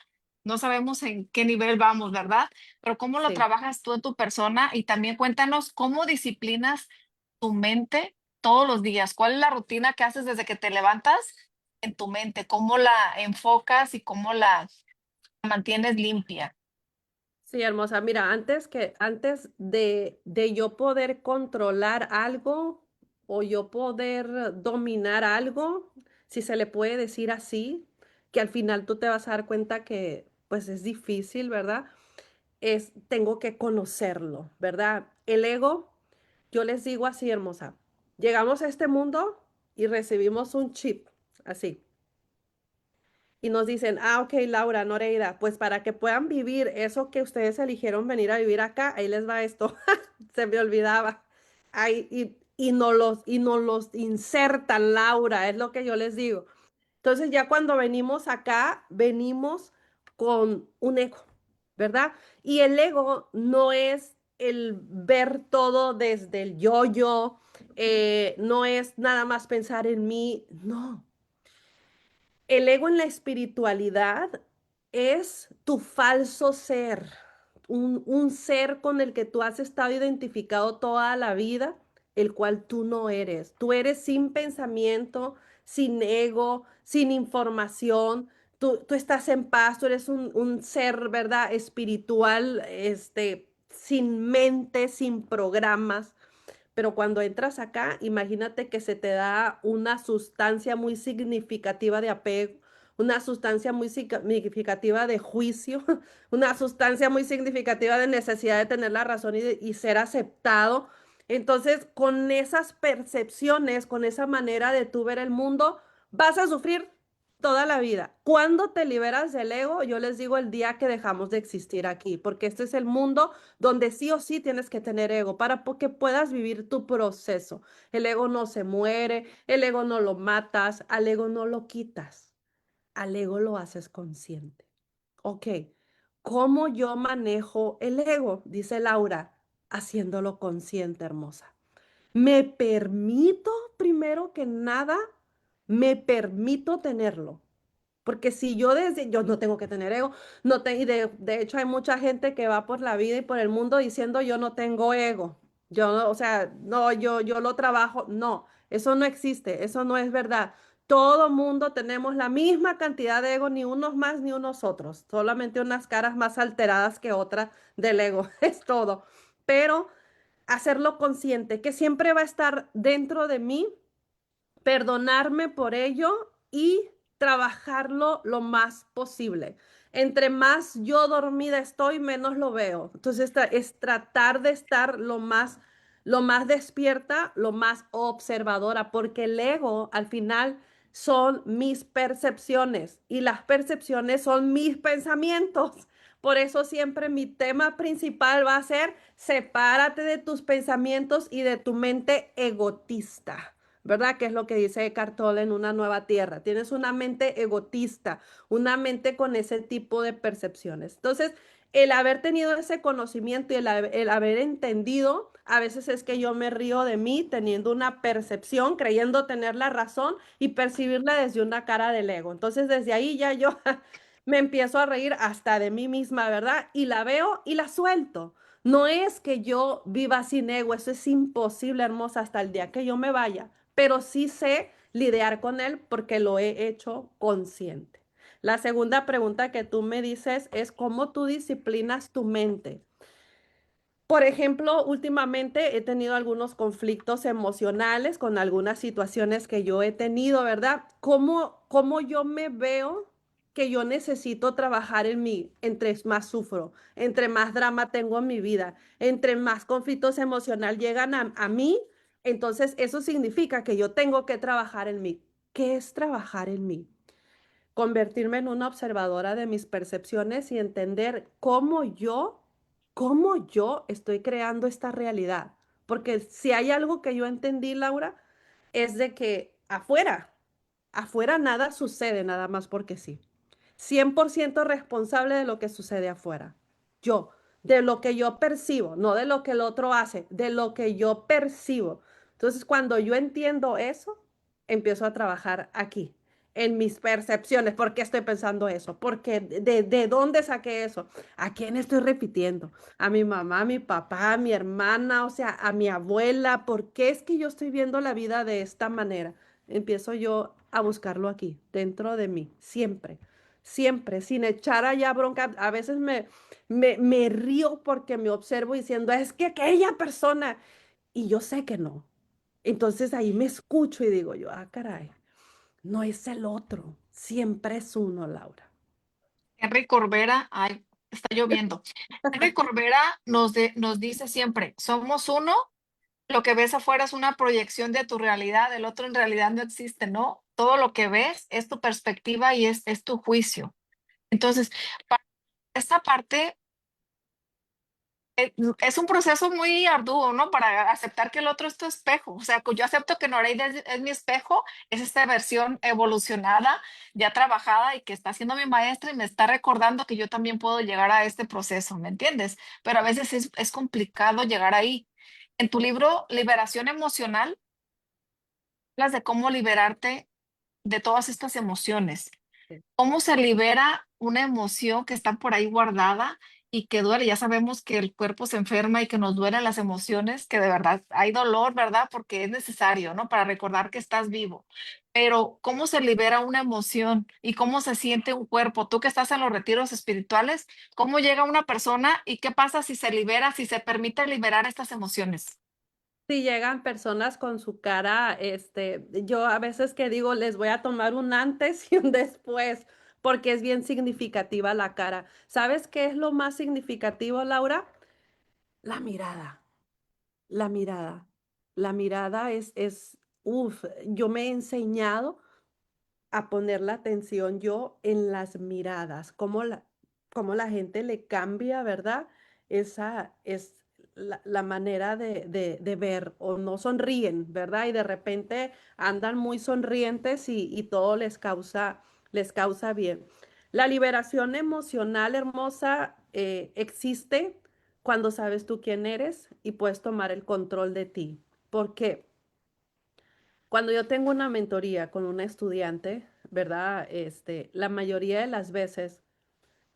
no sabemos en qué nivel vamos, ¿verdad? Pero ¿cómo lo sí. trabajas tú en tu persona? Y también cuéntanos cómo disciplinas tu mente todos los días. ¿Cuál es la rutina que haces desde que te levantas en tu mente? ¿Cómo la enfocas y cómo la mantienes limpia? Sí, hermosa. Mira, antes de yo poder controlar algo o yo poder dominar algo, si se le puede decir así, que al final tú te vas a dar cuenta que pues es difícil, ¿verdad? Tengo que conocerlo, ¿verdad? El ego, yo les digo así, hermosa, llegamos a este mundo y recibimos un chip, así. Y nos dicen, ah, ok, Laura, Noreida, pues para que puedan vivir eso que ustedes eligieron venir a vivir acá, ahí les va esto, se me olvidaba. Ahí, y nos los insertan, Laura, es lo que yo les digo. Entonces ya cuando venimos acá, venimos con un ego, ¿verdad? Y el ego no es el ver todo desde el yo-yo, no es nada más pensar en mí, no. El ego en la espiritualidad es tu falso ser, un ser con el que tú has estado identificado toda la vida, el cual tú no eres. Tú eres sin pensamiento, sin ego, sin información. Tú estás en paz, tú eres un ser, ¿verdad? Espiritual, sin mente, sin programas. Pero cuando entras acá, imagínate que se te da una sustancia muy significativa de apego, una sustancia muy significativa de juicio, una sustancia muy significativa de necesidad de tener la razón y ser aceptado. Entonces, con esas percepciones, con esa manera de tú ver el mundo, vas a sufrir toda la vida. ¿Cuándo te liberas del ego? Yo les digo el día que dejamos de existir aquí, porque este es el mundo donde sí o sí tienes que tener ego para que puedas vivir tu proceso. El ego no se muere, el ego no lo matas, al ego no lo quitas. al ego lo haces consciente. Ok, ¿cómo yo manejo el ego? Dice Laura, haciéndolo consciente, hermosa. Me permito, primero que nada, me permito tenerlo. Porque si yo desde, yo no tengo que tener ego, no te, y de hecho hay mucha gente que va por la vida y por el mundo diciendo yo no tengo ego. Yo no, o sea, no, yo lo trabajo. No, eso no existe, eso no es verdad. Todo mundo tenemos la misma cantidad de ego, ni unos más ni unos otros, solamente unas caras más alteradas que otras del ego, es todo. Pero hacerlo consciente, que siempre va a estar dentro de mí, perdonarme por ello y trabajarlo lo más posible. Entre más yo dormida estoy, menos lo veo. Entonces es tratar de estar lo más despierta, lo más observadora, porque el ego al final son mis percepciones y las percepciones son mis pensamientos. Por eso siempre mi tema principal va a ser sepárate de tus pensamientos y de tu mente egotista. ¿Verdad? Que es lo que dice Eckhart Tolle en Una Nueva Tierra. Tienes una mente egotista, una mente con ese tipo de percepciones. Entonces, el haber tenido ese conocimiento y el haber entendido, a veces es que yo me río de mí teniendo una percepción, creyendo tener la razón y percibirla desde una cara del ego. Entonces, desde ahí ya yo me empiezo a reír hasta de mí misma, ¿verdad? Y la veo y la suelto. No es que yo viva sin ego, eso es imposible, hermosa, hasta el día que yo me vaya, pero sí sé lidiar con él porque lo he hecho consciente. La segunda pregunta que tú me dices es cómo tú disciplinas tu mente. Por ejemplo, últimamente he tenido algunos conflictos emocionales con algunas situaciones que yo he tenido, ¿verdad? ¿Cómo yo me veo que yo necesito trabajar en mí? Entre más sufro, entre más drama tengo en mi vida, entre más conflictos emocionales llegan a mí, entonces eso significa que yo tengo que trabajar en mí. ¿Qué es trabajar en mí? Convertirme en una observadora de mis percepciones y entender cómo yo estoy creando esta realidad. Porque si hay algo que yo entendí, Laura, es de que afuera nada sucede nada más porque sí. 100% responsable de lo que sucede afuera. Yo, de lo que yo percibo, no de lo que el otro hace, de lo que yo percibo. Entonces, cuando yo entiendo eso, empiezo a trabajar aquí, en mis percepciones. ¿Por qué estoy pensando eso? Porque de dónde saqué eso? ¿A quién estoy repitiendo? ¿A mi mamá, a mi papá, a mi hermana, o sea, a mi abuela? ¿Por qué es que yo estoy viendo la vida de esta manera? Empiezo yo a buscarlo aquí, dentro de mí, siempre, siempre, sin echar allá bronca. A veces me río porque me observo diciendo, es que aquella persona, y yo sé que no. Entonces ahí me escucho y digo yo, ah, caray, no es el otro, siempre es uno, Laura. Henry Corbera, ay, está lloviendo. Henry Corbera nos dice siempre, somos uno, lo que ves afuera es una proyección de tu realidad, el otro en realidad no existe, ¿no? Todo lo que ves es tu perspectiva y es tu juicio. Entonces, para esta parte es un proceso muy arduo, ¿no? Para aceptar que el otro es tu espejo. O sea, que yo acepto que Noreida es mi espejo, es esta versión evolucionada, ya trabajada y que está siendo mi maestra y me está recordando que yo también puedo llegar a este proceso, ¿me entiendes? Pero a veces es complicado llegar ahí. En tu libro, Liberación Emocional, hablas de cómo liberarte de todas estas emociones. ¿Cómo se libera una emoción que está por ahí guardada y que duele? Ya sabemos que el cuerpo se enferma y que nos duelen las emociones, que de verdad hay dolor, ¿verdad? Porque es necesario, ¿no? Para recordar que estás vivo. Pero ¿cómo se libera una emoción y cómo se siente un cuerpo? Tú que estás en los retiros espirituales, ¿cómo llega una persona y qué pasa si se libera, si se permite liberar estas emociones? Si llegan personas con su cara, yo a veces que digo, les voy a tomar un antes y un después, porque es bien significativa la cara. ¿Sabes qué es lo más significativo, Laura? La mirada, la mirada. La mirada uff, yo me he enseñado a poner la atención yo en las miradas, cómo la gente le cambia, ¿verdad? Esa es la manera de ver o no sonríen, ¿verdad? Y de repente andan muy sonrientes y todo les causa les causa bien. La liberación emocional hermosa existe cuando sabes tú quién eres y puedes tomar el control de ti. ¿Por qué? Cuando yo tengo una mentoría con una estudiante, ¿verdad? La mayoría de las veces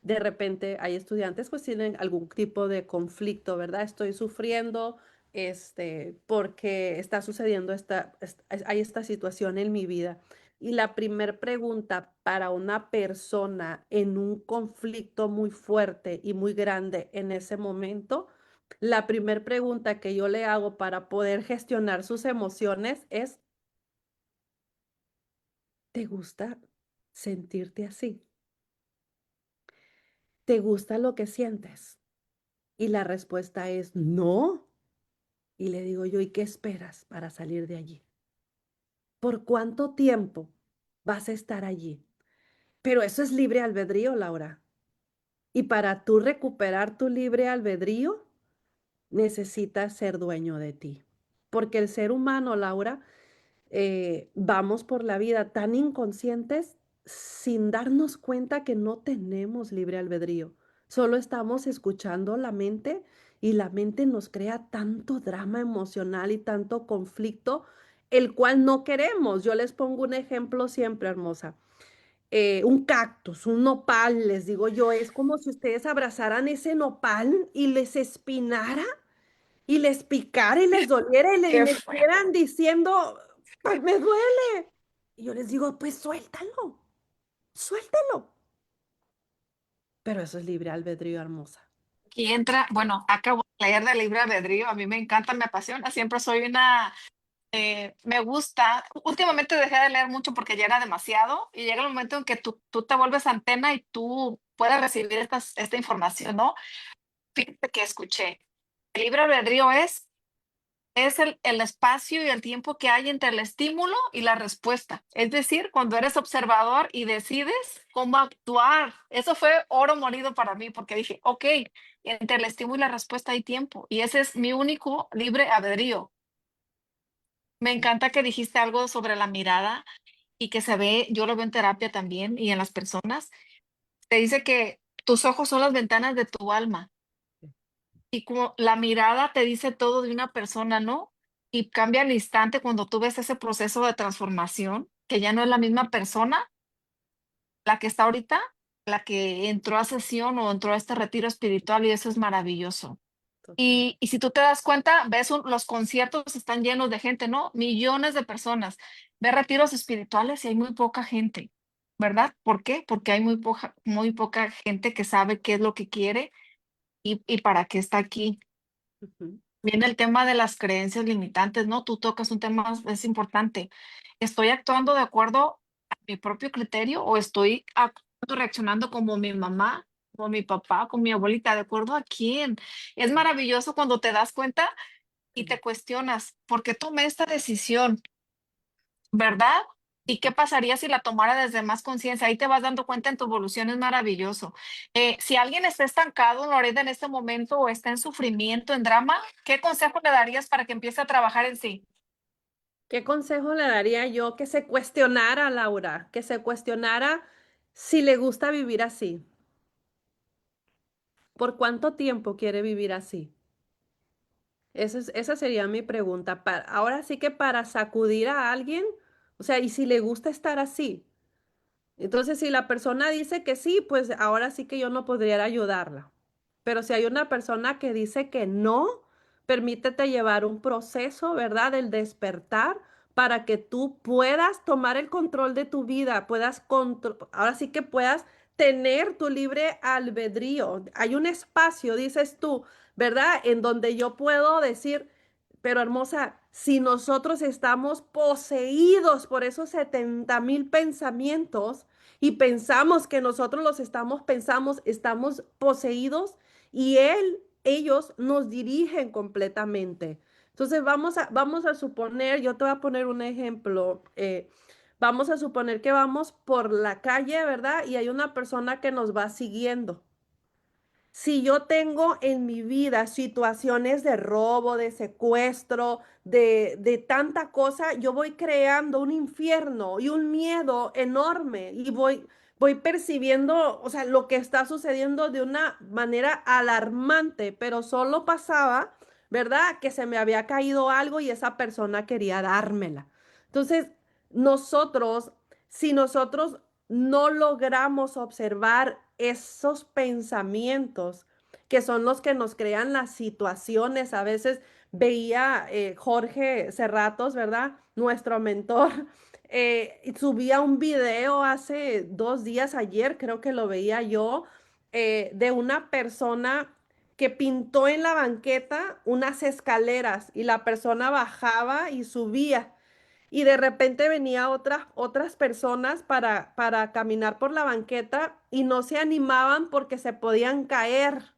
de repente hay estudiantes pues tienen algún tipo de conflicto, ¿verdad? Estoy sufriendo, porque está sucediendo hay esta situación en mi vida. Y la primer pregunta para una persona en un conflicto muy fuerte y muy grande en ese momento, la primer pregunta que yo le hago para poder gestionar sus emociones es, ¿te gusta sentirte así? ¿Te gusta lo que sientes? Y la respuesta es no. Y le digo yo, ¿y qué esperas para salir de allí? ¿Por cuánto tiempo vas a estar allí? Pero eso es libre albedrío, Laura. Y para tú recuperar tu libre albedrío, necesitas ser dueño de ti. Porque el ser humano, Laura, vamos por la vida tan inconscientes sin darnos cuenta que no tenemos libre albedrío. Solo estamos escuchando la mente y la mente nos crea tanto drama emocional y tanto conflicto, el cual no queremos. Yo les pongo un ejemplo siempre, hermosa. Un cactus, un nopal, les digo yo, es como si ustedes abrazaran ese nopal y les espinara y les picara y les doliera y Qué me fue. estuvieran diciendo, "Ay, me duele". Y yo les digo, pues suéltalo, suéltalo. Pero eso es libre albedrío, hermosa. Aquí entra, bueno, acabo de leer de libre albedrío, a mí me encanta, me apasiona, siempre soy una, me gusta, últimamente dejé de leer mucho porque ya era demasiado y llega el momento en que tú te vuelves antena y tú puedes recibir esta información, ¿no? Fíjate que escuché, el libre albedrío es el espacio y el tiempo que hay entre el estímulo y la respuesta. Es decir, cuando eres observador y decides cómo actuar. Eso fue oro molido para mí porque dije, ok, entre el estímulo y la respuesta hay tiempo y ese es mi único libre albedrío. Me encanta que dijiste algo sobre la mirada y que se ve, yo lo veo en terapia también y en las personas. Te dice que tus ojos son las ventanas de tu alma. Y como la mirada te dice todo de una persona, ¿no? Y cambia al instante cuando tú ves ese proceso de transformación, que ya no es la misma persona la que está ahorita, la que entró a sesión o entró a este retiro espiritual y eso es maravilloso. Total. Y si tú te das cuenta, ves los conciertos están llenos de gente, ¿no? Millones de personas. Ves retiros espirituales y hay muy poca gente, ¿verdad? ¿Por qué? Porque hay muy poca gente que sabe qué es lo que quiere y para qué está aquí. Ujú. Viene el tema de las creencias limitantes, ¿no? Tú tocas un tema, es importante. ¿Estoy actuando de acuerdo a mi propio criterio o estoy actuando, reaccionando como mi mamá, como mi papá, como mi abuelita? ¿De acuerdo a quién? Es maravilloso cuando te das cuenta y te Sí. cuestionas, ¿por qué tomé esta decisión? ¿Verdad? ¿Y qué pasaría si la tomara desde más conciencia? Ahí te vas dando cuenta en tu evolución, es maravilloso. Si alguien está estancado, Lorena, en este momento o está en sufrimiento, en drama, ¿qué consejo le darías para que empiece a trabajar en sí? ¿Qué consejo le daría yo? Que se cuestionara, Laura, que se cuestionara si le gusta vivir así. ¿Por cuánto tiempo quiere vivir así? Esa sería mi pregunta. Ahora sí que para sacudir a alguien, o sea, y si le gusta estar así. Entonces, si la persona dice que sí, pues ahora sí que yo no podría ayudarla. Pero si hay una persona que dice que no, permítete llevar un proceso, ¿verdad? Del despertar para que tú puedas tomar el control de tu vida, ahora sí que puedas tener tu libre albedrío. Hay un espacio, dices tú, ¿verdad? En donde yo puedo decir, pero hermosa, si nosotros estamos poseídos por esos 70,000 pensamientos y pensamos que nosotros estamos poseídos y ellos nos dirigen completamente. Entonces vamos a suponer, yo te voy a poner un ejemplo. Vamos a suponer que vamos por la calle, ¿verdad? Y hay una persona que nos va siguiendo. Si yo tengo en mi vida situaciones de robo, de secuestro, de tanta cosa, yo voy creando un infierno y un miedo enorme y voy percibiendo, o sea, lo que está sucediendo de una manera alarmante, pero solo pasaba, ¿verdad? Que se me había caído algo y esa persona quería dármela. Entonces, nosotros, si nosotros no logramos observar esos pensamientos que son los que nos crean las situaciones. A veces veía Jorge Serratos, ¿verdad? Nuestro mentor, subía un video hace 2 días, ayer creo que lo veía yo, de una persona que pintó en la banqueta unas escaleras y la persona bajaba y subía y de repente venía otras personas para caminar por la banqueta y no se animaban porque se podían caer.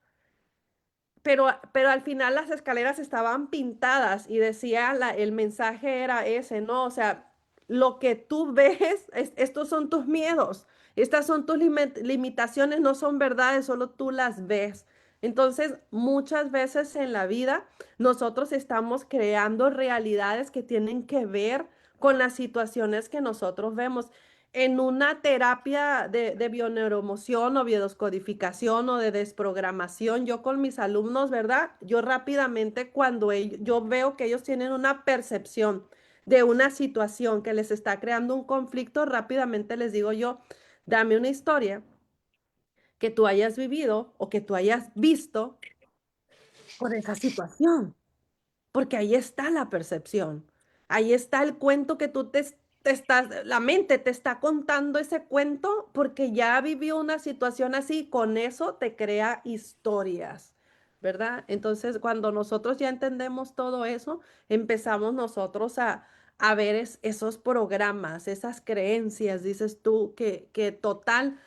Pero al final las escaleras estaban pintadas y decía, el mensaje era ese, ¿no? O sea, lo que tú ves, estos son tus miedos, estas son tus limitaciones, no son verdades, solo tú las ves. Entonces, muchas veces en la vida nosotros estamos creando realidades que tienen que ver con las situaciones que nosotros vemos en una terapia de bioneuroemoción o biodescodificación o de desprogramación, yo con mis alumnos, ¿verdad? Yo rápidamente cuando yo veo que ellos tienen una percepción de una situación que les está creando un conflicto, rápidamente les digo yo, dame una historia que tú hayas vivido o que tú hayas visto por esa situación. Porque ahí está la percepción, ahí está el cuento que te estás, la mente te está contando ese cuento porque ya vivió una situación así, con eso te crea historias, ¿verdad? Entonces, cuando nosotros ya entendemos todo eso, empezamos nosotros a ver esos programas, esas creencias, dices tú, que total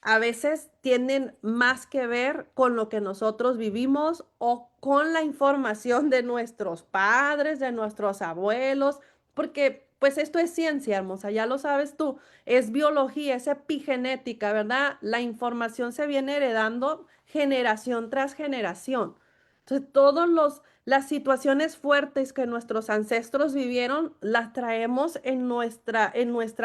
a veces tienen más que ver con lo que nosotros vivimos o con la información de nuestros padres, de nuestros abuelos, porque pues esto es ciencia, hermosa, ya lo sabes tú, es biología, es epigenética, ¿verdad? La información se viene heredando generación tras generación. Entonces, las situaciones fuertes que nuestros ancestros vivieron, las traemos en nuestra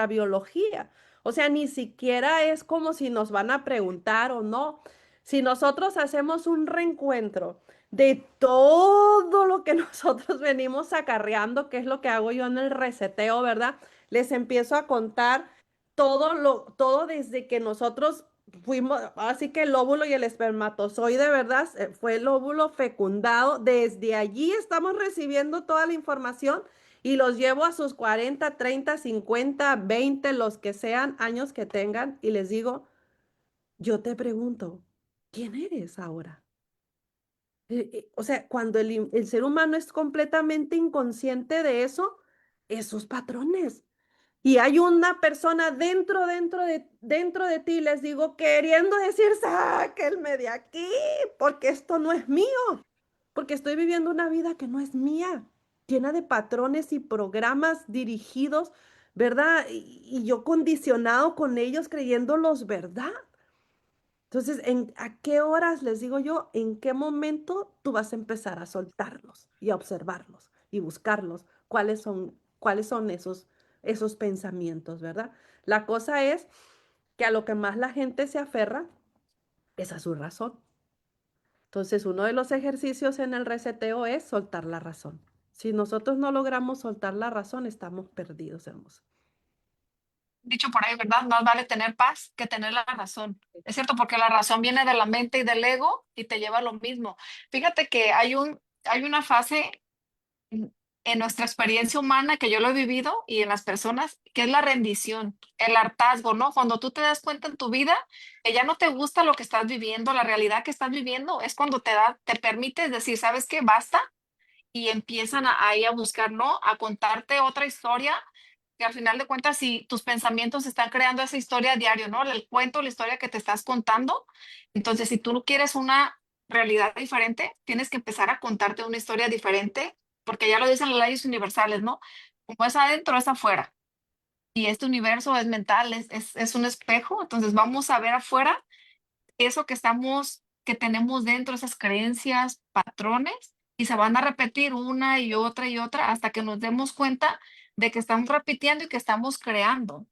biología. O sea, ni siquiera es como si nos van a preguntar o no. Si nosotros hacemos un reencuentro de todo lo que nosotros venimos acarreando, que es lo que hago yo en el reseteo, ¿verdad? Les empiezo a contar todo desde que nosotros fuimos, así que el óvulo y el espermatozoide, ¿verdad? Fue el óvulo fecundado. Desde allí estamos recibiendo toda la información y los llevo a sus 40, 30, 50, 20, los que sean años que tengan, y les digo, yo te pregunto, ¿quién eres ahora? O sea, cuando el ser humano es completamente inconsciente de eso, esos patrones. Y hay una persona dentro de ti, les digo, queriendo decir, sáquenme de aquí, porque esto no es mío, porque estoy viviendo una vida que no es mía, llena de patrones y programas dirigidos, ¿verdad? Y yo condicionado con ellos creyéndolos verdad. Entonces, ¿a qué horas les digo yo? ¿En qué momento tú vas a empezar a soltarlos y a observarlos y buscarlos? ¿Cuáles son esos pensamientos, verdad? La cosa es que a lo que más la gente se aferra es a su razón. Entonces, uno de los ejercicios en el reseteo es soltar la razón. Si nosotros no logramos soltar la razón, estamos perdidos, hermosa. Dicho por ahí, ¿verdad? Más vale tener paz que tener la razón. Es cierto, porque la razón viene de la mente y del ego y te lleva a lo mismo. Fíjate que hay una fase en en nuestra experiencia humana que yo lo he vivido y en las personas, que es la rendición, el hartazgo, ¿no? Cuando tú te das cuenta en tu vida que ya no te gusta lo que estás viviendo, la realidad que estás viviendo, es cuando te permites decir, ¿sabes qué? Basta, y empiezan ahí a buscar, ¿no? A contarte otra historia, que al final de cuentas, si tus pensamientos están creando esa historia a diario, ¿no? El cuento, la historia que te estás contando. Entonces, si tú no quieres una realidad diferente, tienes que empezar a contarte una historia diferente, porque ya lo dicen las leyes universales, ¿no? Como es adentro, es afuera. Y este universo es mental, es un espejo. Entonces, vamos a ver afuera eso que estamos que tenemos dentro, esas creencias, patrones, y se van a repetir una y otra hasta que nos demos cuenta de que estamos repitiendo y que estamos creando.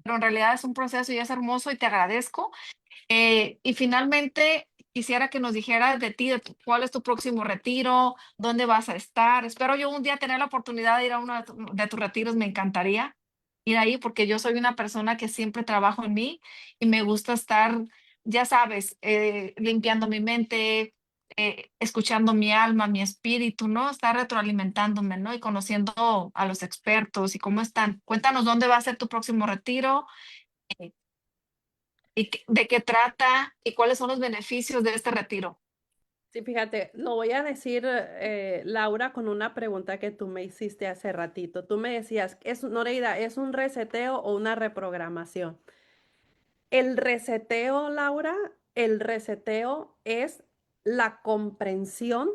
Pero en realidad es un proceso y es hermoso y te agradezco. Y finalmente, quisiera que nos dijeras de ti, cuál es tu próximo retiro, dónde vas a estar. Espero yo un día tener la oportunidad de ir a uno de tus retiros, me encantaría ir ahí porque yo soy una persona que siempre trabajo en mí y me gusta estar, ya sabes, limpiando mi mente, escuchando mi alma, mi espíritu, ¿no? Estar retroalimentándome, ¿no? Y conociendo a los expertos y cómo están. Cuéntanos dónde va a ser tu próximo retiro. eh, ¿Y de qué trata y cuáles son los beneficios de este retiro? Sí, fíjate, lo voy a decir, Laura, con una pregunta que tú me hiciste hace ratito. Tú me decías, Noreida, ¿es un reseteo o una reprogramación? El reseteo, Laura, el reseteo es la comprensión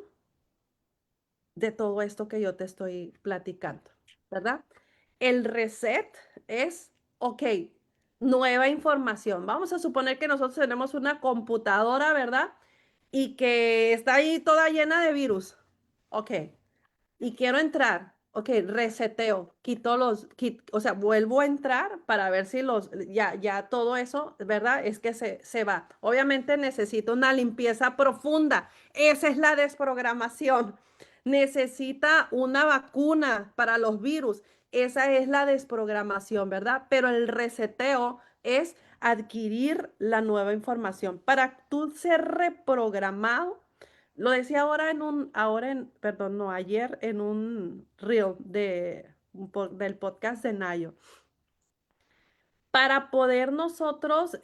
de todo esto que yo te estoy platicando, ¿verdad? El reset es, ok, nueva información. Vamos a suponer que nosotros tenemos una computadora, ¿verdad? Y que está ahí toda llena de virus. Ok, y quiero entrar. Ok, reseteo, quito o sea, vuelvo a entrar para ver si ya todo eso, ¿verdad? Es que se va. Obviamente necesito una limpieza profunda. Esa es la desprogramación. Necesita una vacuna para los virus. Esa es la desprogramación, ¿verdad? Pero el reseteo es adquirir la nueva información. Para tú ser reprogramado, lo decía perdón, no, ayer en un reel del podcast de Nayo. Para poder nosotros,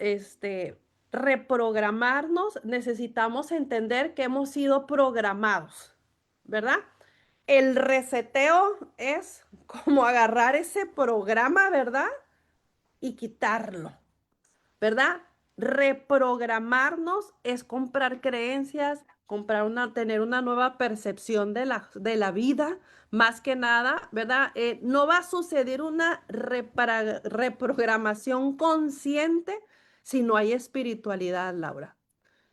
reprogramarnos, necesitamos entender que hemos sido programados, ¿verdad? El reseteo es como agarrar ese programa, ¿verdad? Y quitarlo. ¿Verdad? Reprogramarnos es comprar creencias, tener una nueva percepción de la vida, más que nada, ¿verdad? No va a suceder una reprogramación consciente si no hay espiritualidad, Laura.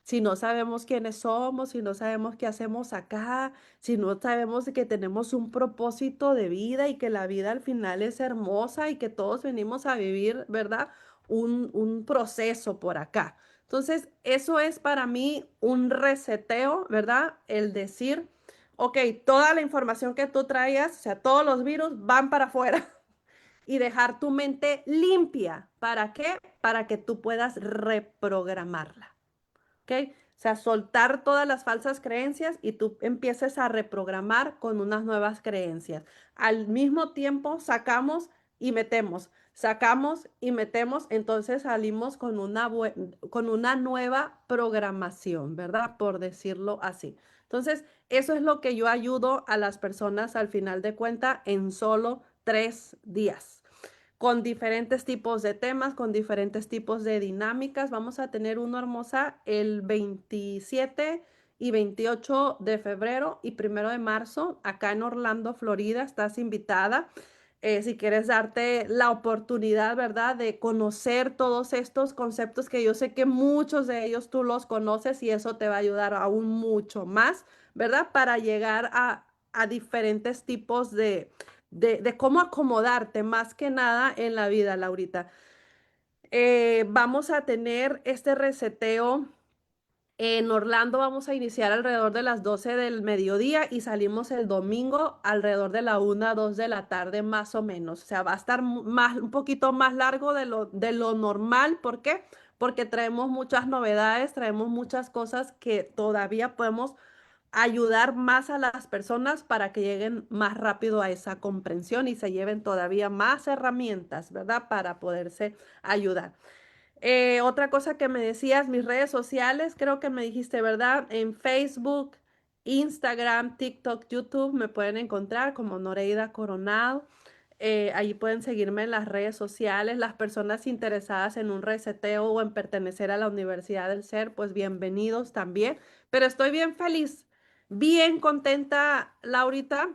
Si no sabemos quiénes somos, si no sabemos qué hacemos acá, si no sabemos que tenemos un propósito de vida y que la vida al final es hermosa y que todos venimos a vivir, ¿verdad? Un proceso por acá. Entonces, eso es para mí un reseteo, ¿verdad? El decir, ok, toda la información que tú traías, o sea, todos los virus van para afuera y dejar tu mente limpia. ¿Para qué? Para que tú puedas reprogramarla. ¿Ok? O sea, soltar todas las falsas creencias y tú empieces a reprogramar con unas nuevas creencias. Al mismo tiempo sacamos y metemos, entonces salimos con con una nueva programación, ¿verdad? Por decirlo así. Entonces, eso es lo que yo ayudo a las personas al final de cuenta en solo 3 días con diferentes tipos de temas, con diferentes tipos de dinámicas. Vamos a tener una hermosa el 27 y 28 de febrero y 1 de marzo acá en Orlando, Florida. Estás invitada. Si quieres darte la oportunidad, ¿verdad?, de conocer todos estos conceptos que yo sé que muchos de ellos tú los conoces y eso te va a ayudar aún mucho más, ¿verdad?, para llegar a diferentes tipos de cómo acomodarte más que nada en la vida, Laurita. Vamos a tener este reseteo. En Orlando vamos a iniciar alrededor de las 12 del mediodía y salimos el domingo alrededor de la 2 de la tarde más o menos. O sea, va a estar un poquito más largo de lo normal. ¿Por qué? Porque traemos muchas novedades, traemos muchas cosas que todavía podemos ayudar más a las personas para que lleguen más rápido a esa comprensión y se lleven todavía más herramientas, ¿verdad? Para poderse ayudar. Otra cosa que me decías, mis redes sociales, creo que me dijiste, ¿verdad? En Facebook, Instagram, TikTok, YouTube, me pueden encontrar como Noreida Coronado. Allí pueden seguirme en las redes sociales. Las personas interesadas en un reseteo o en pertenecer a la Universidad del Ser, pues bienvenidos también. Pero estoy bien feliz, bien contenta, Laurita,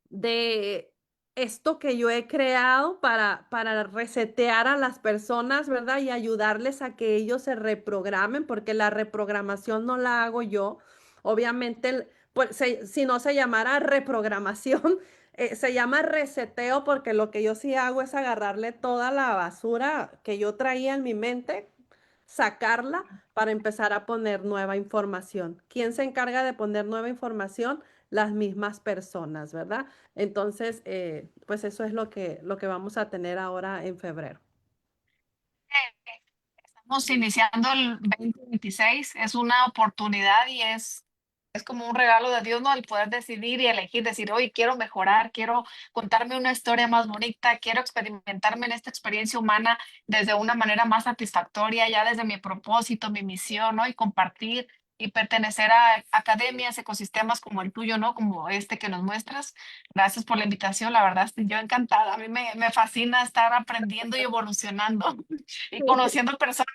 de esto que yo he creado para resetear a las personas, ¿verdad? Y ayudarles a que ellos se reprogramen, porque la reprogramación no la hago yo. Obviamente, pues, si no se llamara reprogramación, se llama reseteo, porque lo que yo sí hago es agarrarle toda la basura que yo traía en mi mente, sacarla para empezar a poner nueva información. ¿Quién se encarga de poner nueva información? Las mismas personas, ¿verdad? Entonces, pues eso es lo que vamos a tener ahora en febrero. Estamos iniciando el 2026, es una oportunidad y es como un regalo de Dios, ¿no? El poder decidir y elegir, decir, oye, quiero mejorar, quiero contarme una historia más bonita, quiero experimentarme en esta experiencia humana desde una manera más satisfactoria, ya desde mi propósito, mi misión, ¿no? Y compartir y pertenecer a academias, ecosistemas como el tuyo, ¿no? Como este que nos muestras. Gracias por la invitación, la verdad, estoy yo encantada. A mí me fascina estar aprendiendo y evolucionando y conociendo personas.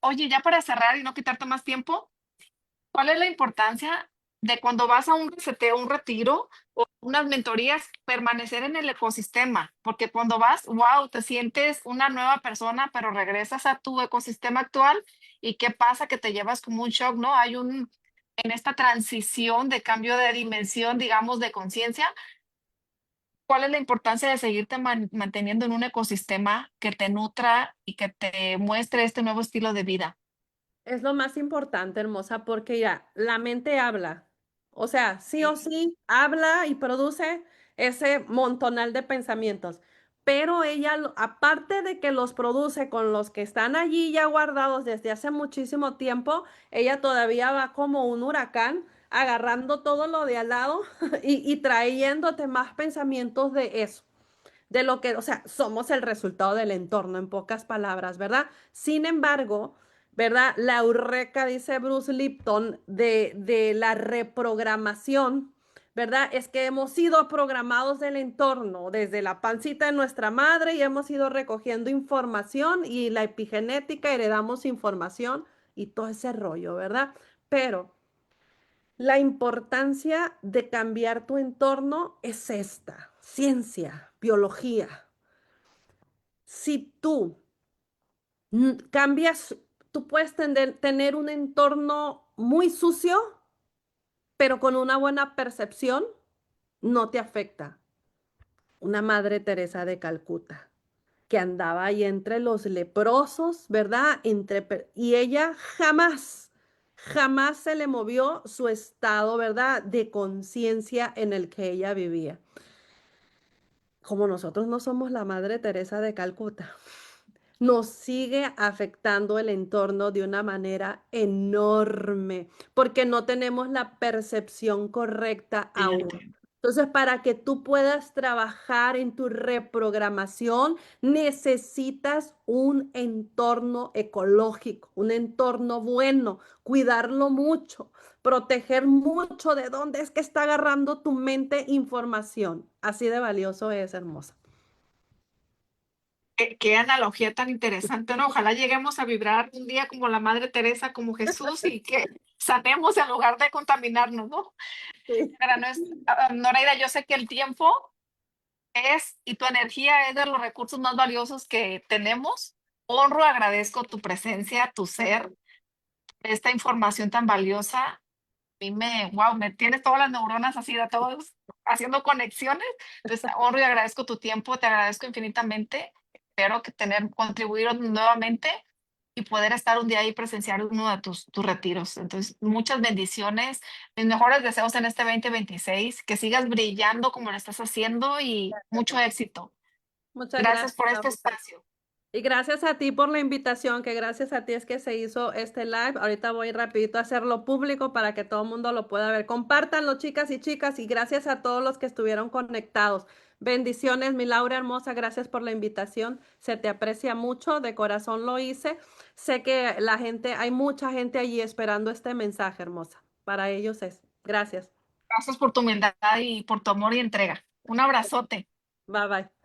Oye, ya para cerrar y no quitarte más tiempo, ¿cuál es la importancia de cuando vas a un reseteo, un retiro o unas mentorías, permanecer en el ecosistema? Porque cuando vas, wow, te sientes una nueva persona, pero regresas a tu ecosistema actual y ¿qué pasa? Que te llevas como un shock, ¿no? En esta transición de cambio de dimensión, digamos, de conciencia. ¿Cuál es la importancia de seguirte manteniendo en un ecosistema que te nutra y que te muestre este nuevo estilo de vida? Es lo más importante, hermosa, porque ya la mente habla. O sea, sí o Sí. sí, habla y produce ese montonal de pensamientos. Pero ella, aparte de que los produce con los que están allí ya guardados desde hace muchísimo tiempo, ella todavía va como un huracán agarrando todo lo de al lado y trayéndote más pensamientos de eso, de lo que, o sea, somos el resultado del entorno, en pocas palabras, ¿verdad? Sin embargo, ¿verdad? La eureka, dice Bruce Lipton, de la reprogramación, ¿verdad? Es que hemos sido programados del entorno desde la pancita de nuestra madre y hemos ido recogiendo información y la epigenética, heredamos información y todo ese rollo, ¿verdad? Pero la importancia de cambiar tu entorno es esta: ciencia, biología. Si tú cambias, tú puedes tener un entorno muy sucio, pero con una buena percepción, no te afecta. Una Madre Teresa de Calcuta, que andaba ahí entre los leprosos, ¿verdad? Y ella jamás se le movió su estado, ¿verdad? De conciencia en el que ella vivía. Como nosotros no somos la Madre Teresa de Calcuta, nos sigue afectando el entorno de una manera enorme, porque no tenemos la percepción correcta Cierto. aún. Entonces, para que tú puedas trabajar en tu reprogramación, necesitas un entorno ecológico, un entorno bueno, cuidarlo mucho, proteger mucho de dónde es que está agarrando tu mente información. Así de valioso es, hermosa. Qué analogía tan interesante, ¿no? Ojalá lleguemos a vibrar un día como la Madre Teresa, como Jesús y que sanemos en lugar de contaminarnos, ¿no? Sí. Pero no es, Noreida, yo sé que el tiempo y tu energía es de los recursos más valiosos que tenemos. Honro, agradezco tu presencia, tu ser, esta información tan valiosa. A mí wow, me tienes todas las neuronas así de todos haciendo conexiones. Entonces, honro y agradezco tu tiempo, te agradezco infinitamente. Espero que contribuir nuevamente y poder estar un día ahí y presenciar uno de tus retiros. Entonces, muchas bendiciones, mis mejores deseos en este 2026, que sigas brillando como lo estás haciendo y mucho éxito. Muchas Gracias gracias, por este Laurita. espacio. Y gracias a ti por la invitación, que gracias a ti es que se hizo este live. Ahorita voy rapidito a hacerlo público para que todo el mundo lo pueda ver. Compártanlo, chicas y chicas, y gracias a todos los que estuvieron conectados. Bendiciones, mi Laura hermosa, gracias por la invitación. Se te aprecia mucho, de corazón lo hice. Sé que la gente, hay mucha gente allí esperando este mensaje, hermosa. Para ellos es. Gracias. Gracias por tu humildad y por tu amor y entrega. Un abrazote. Bye bye.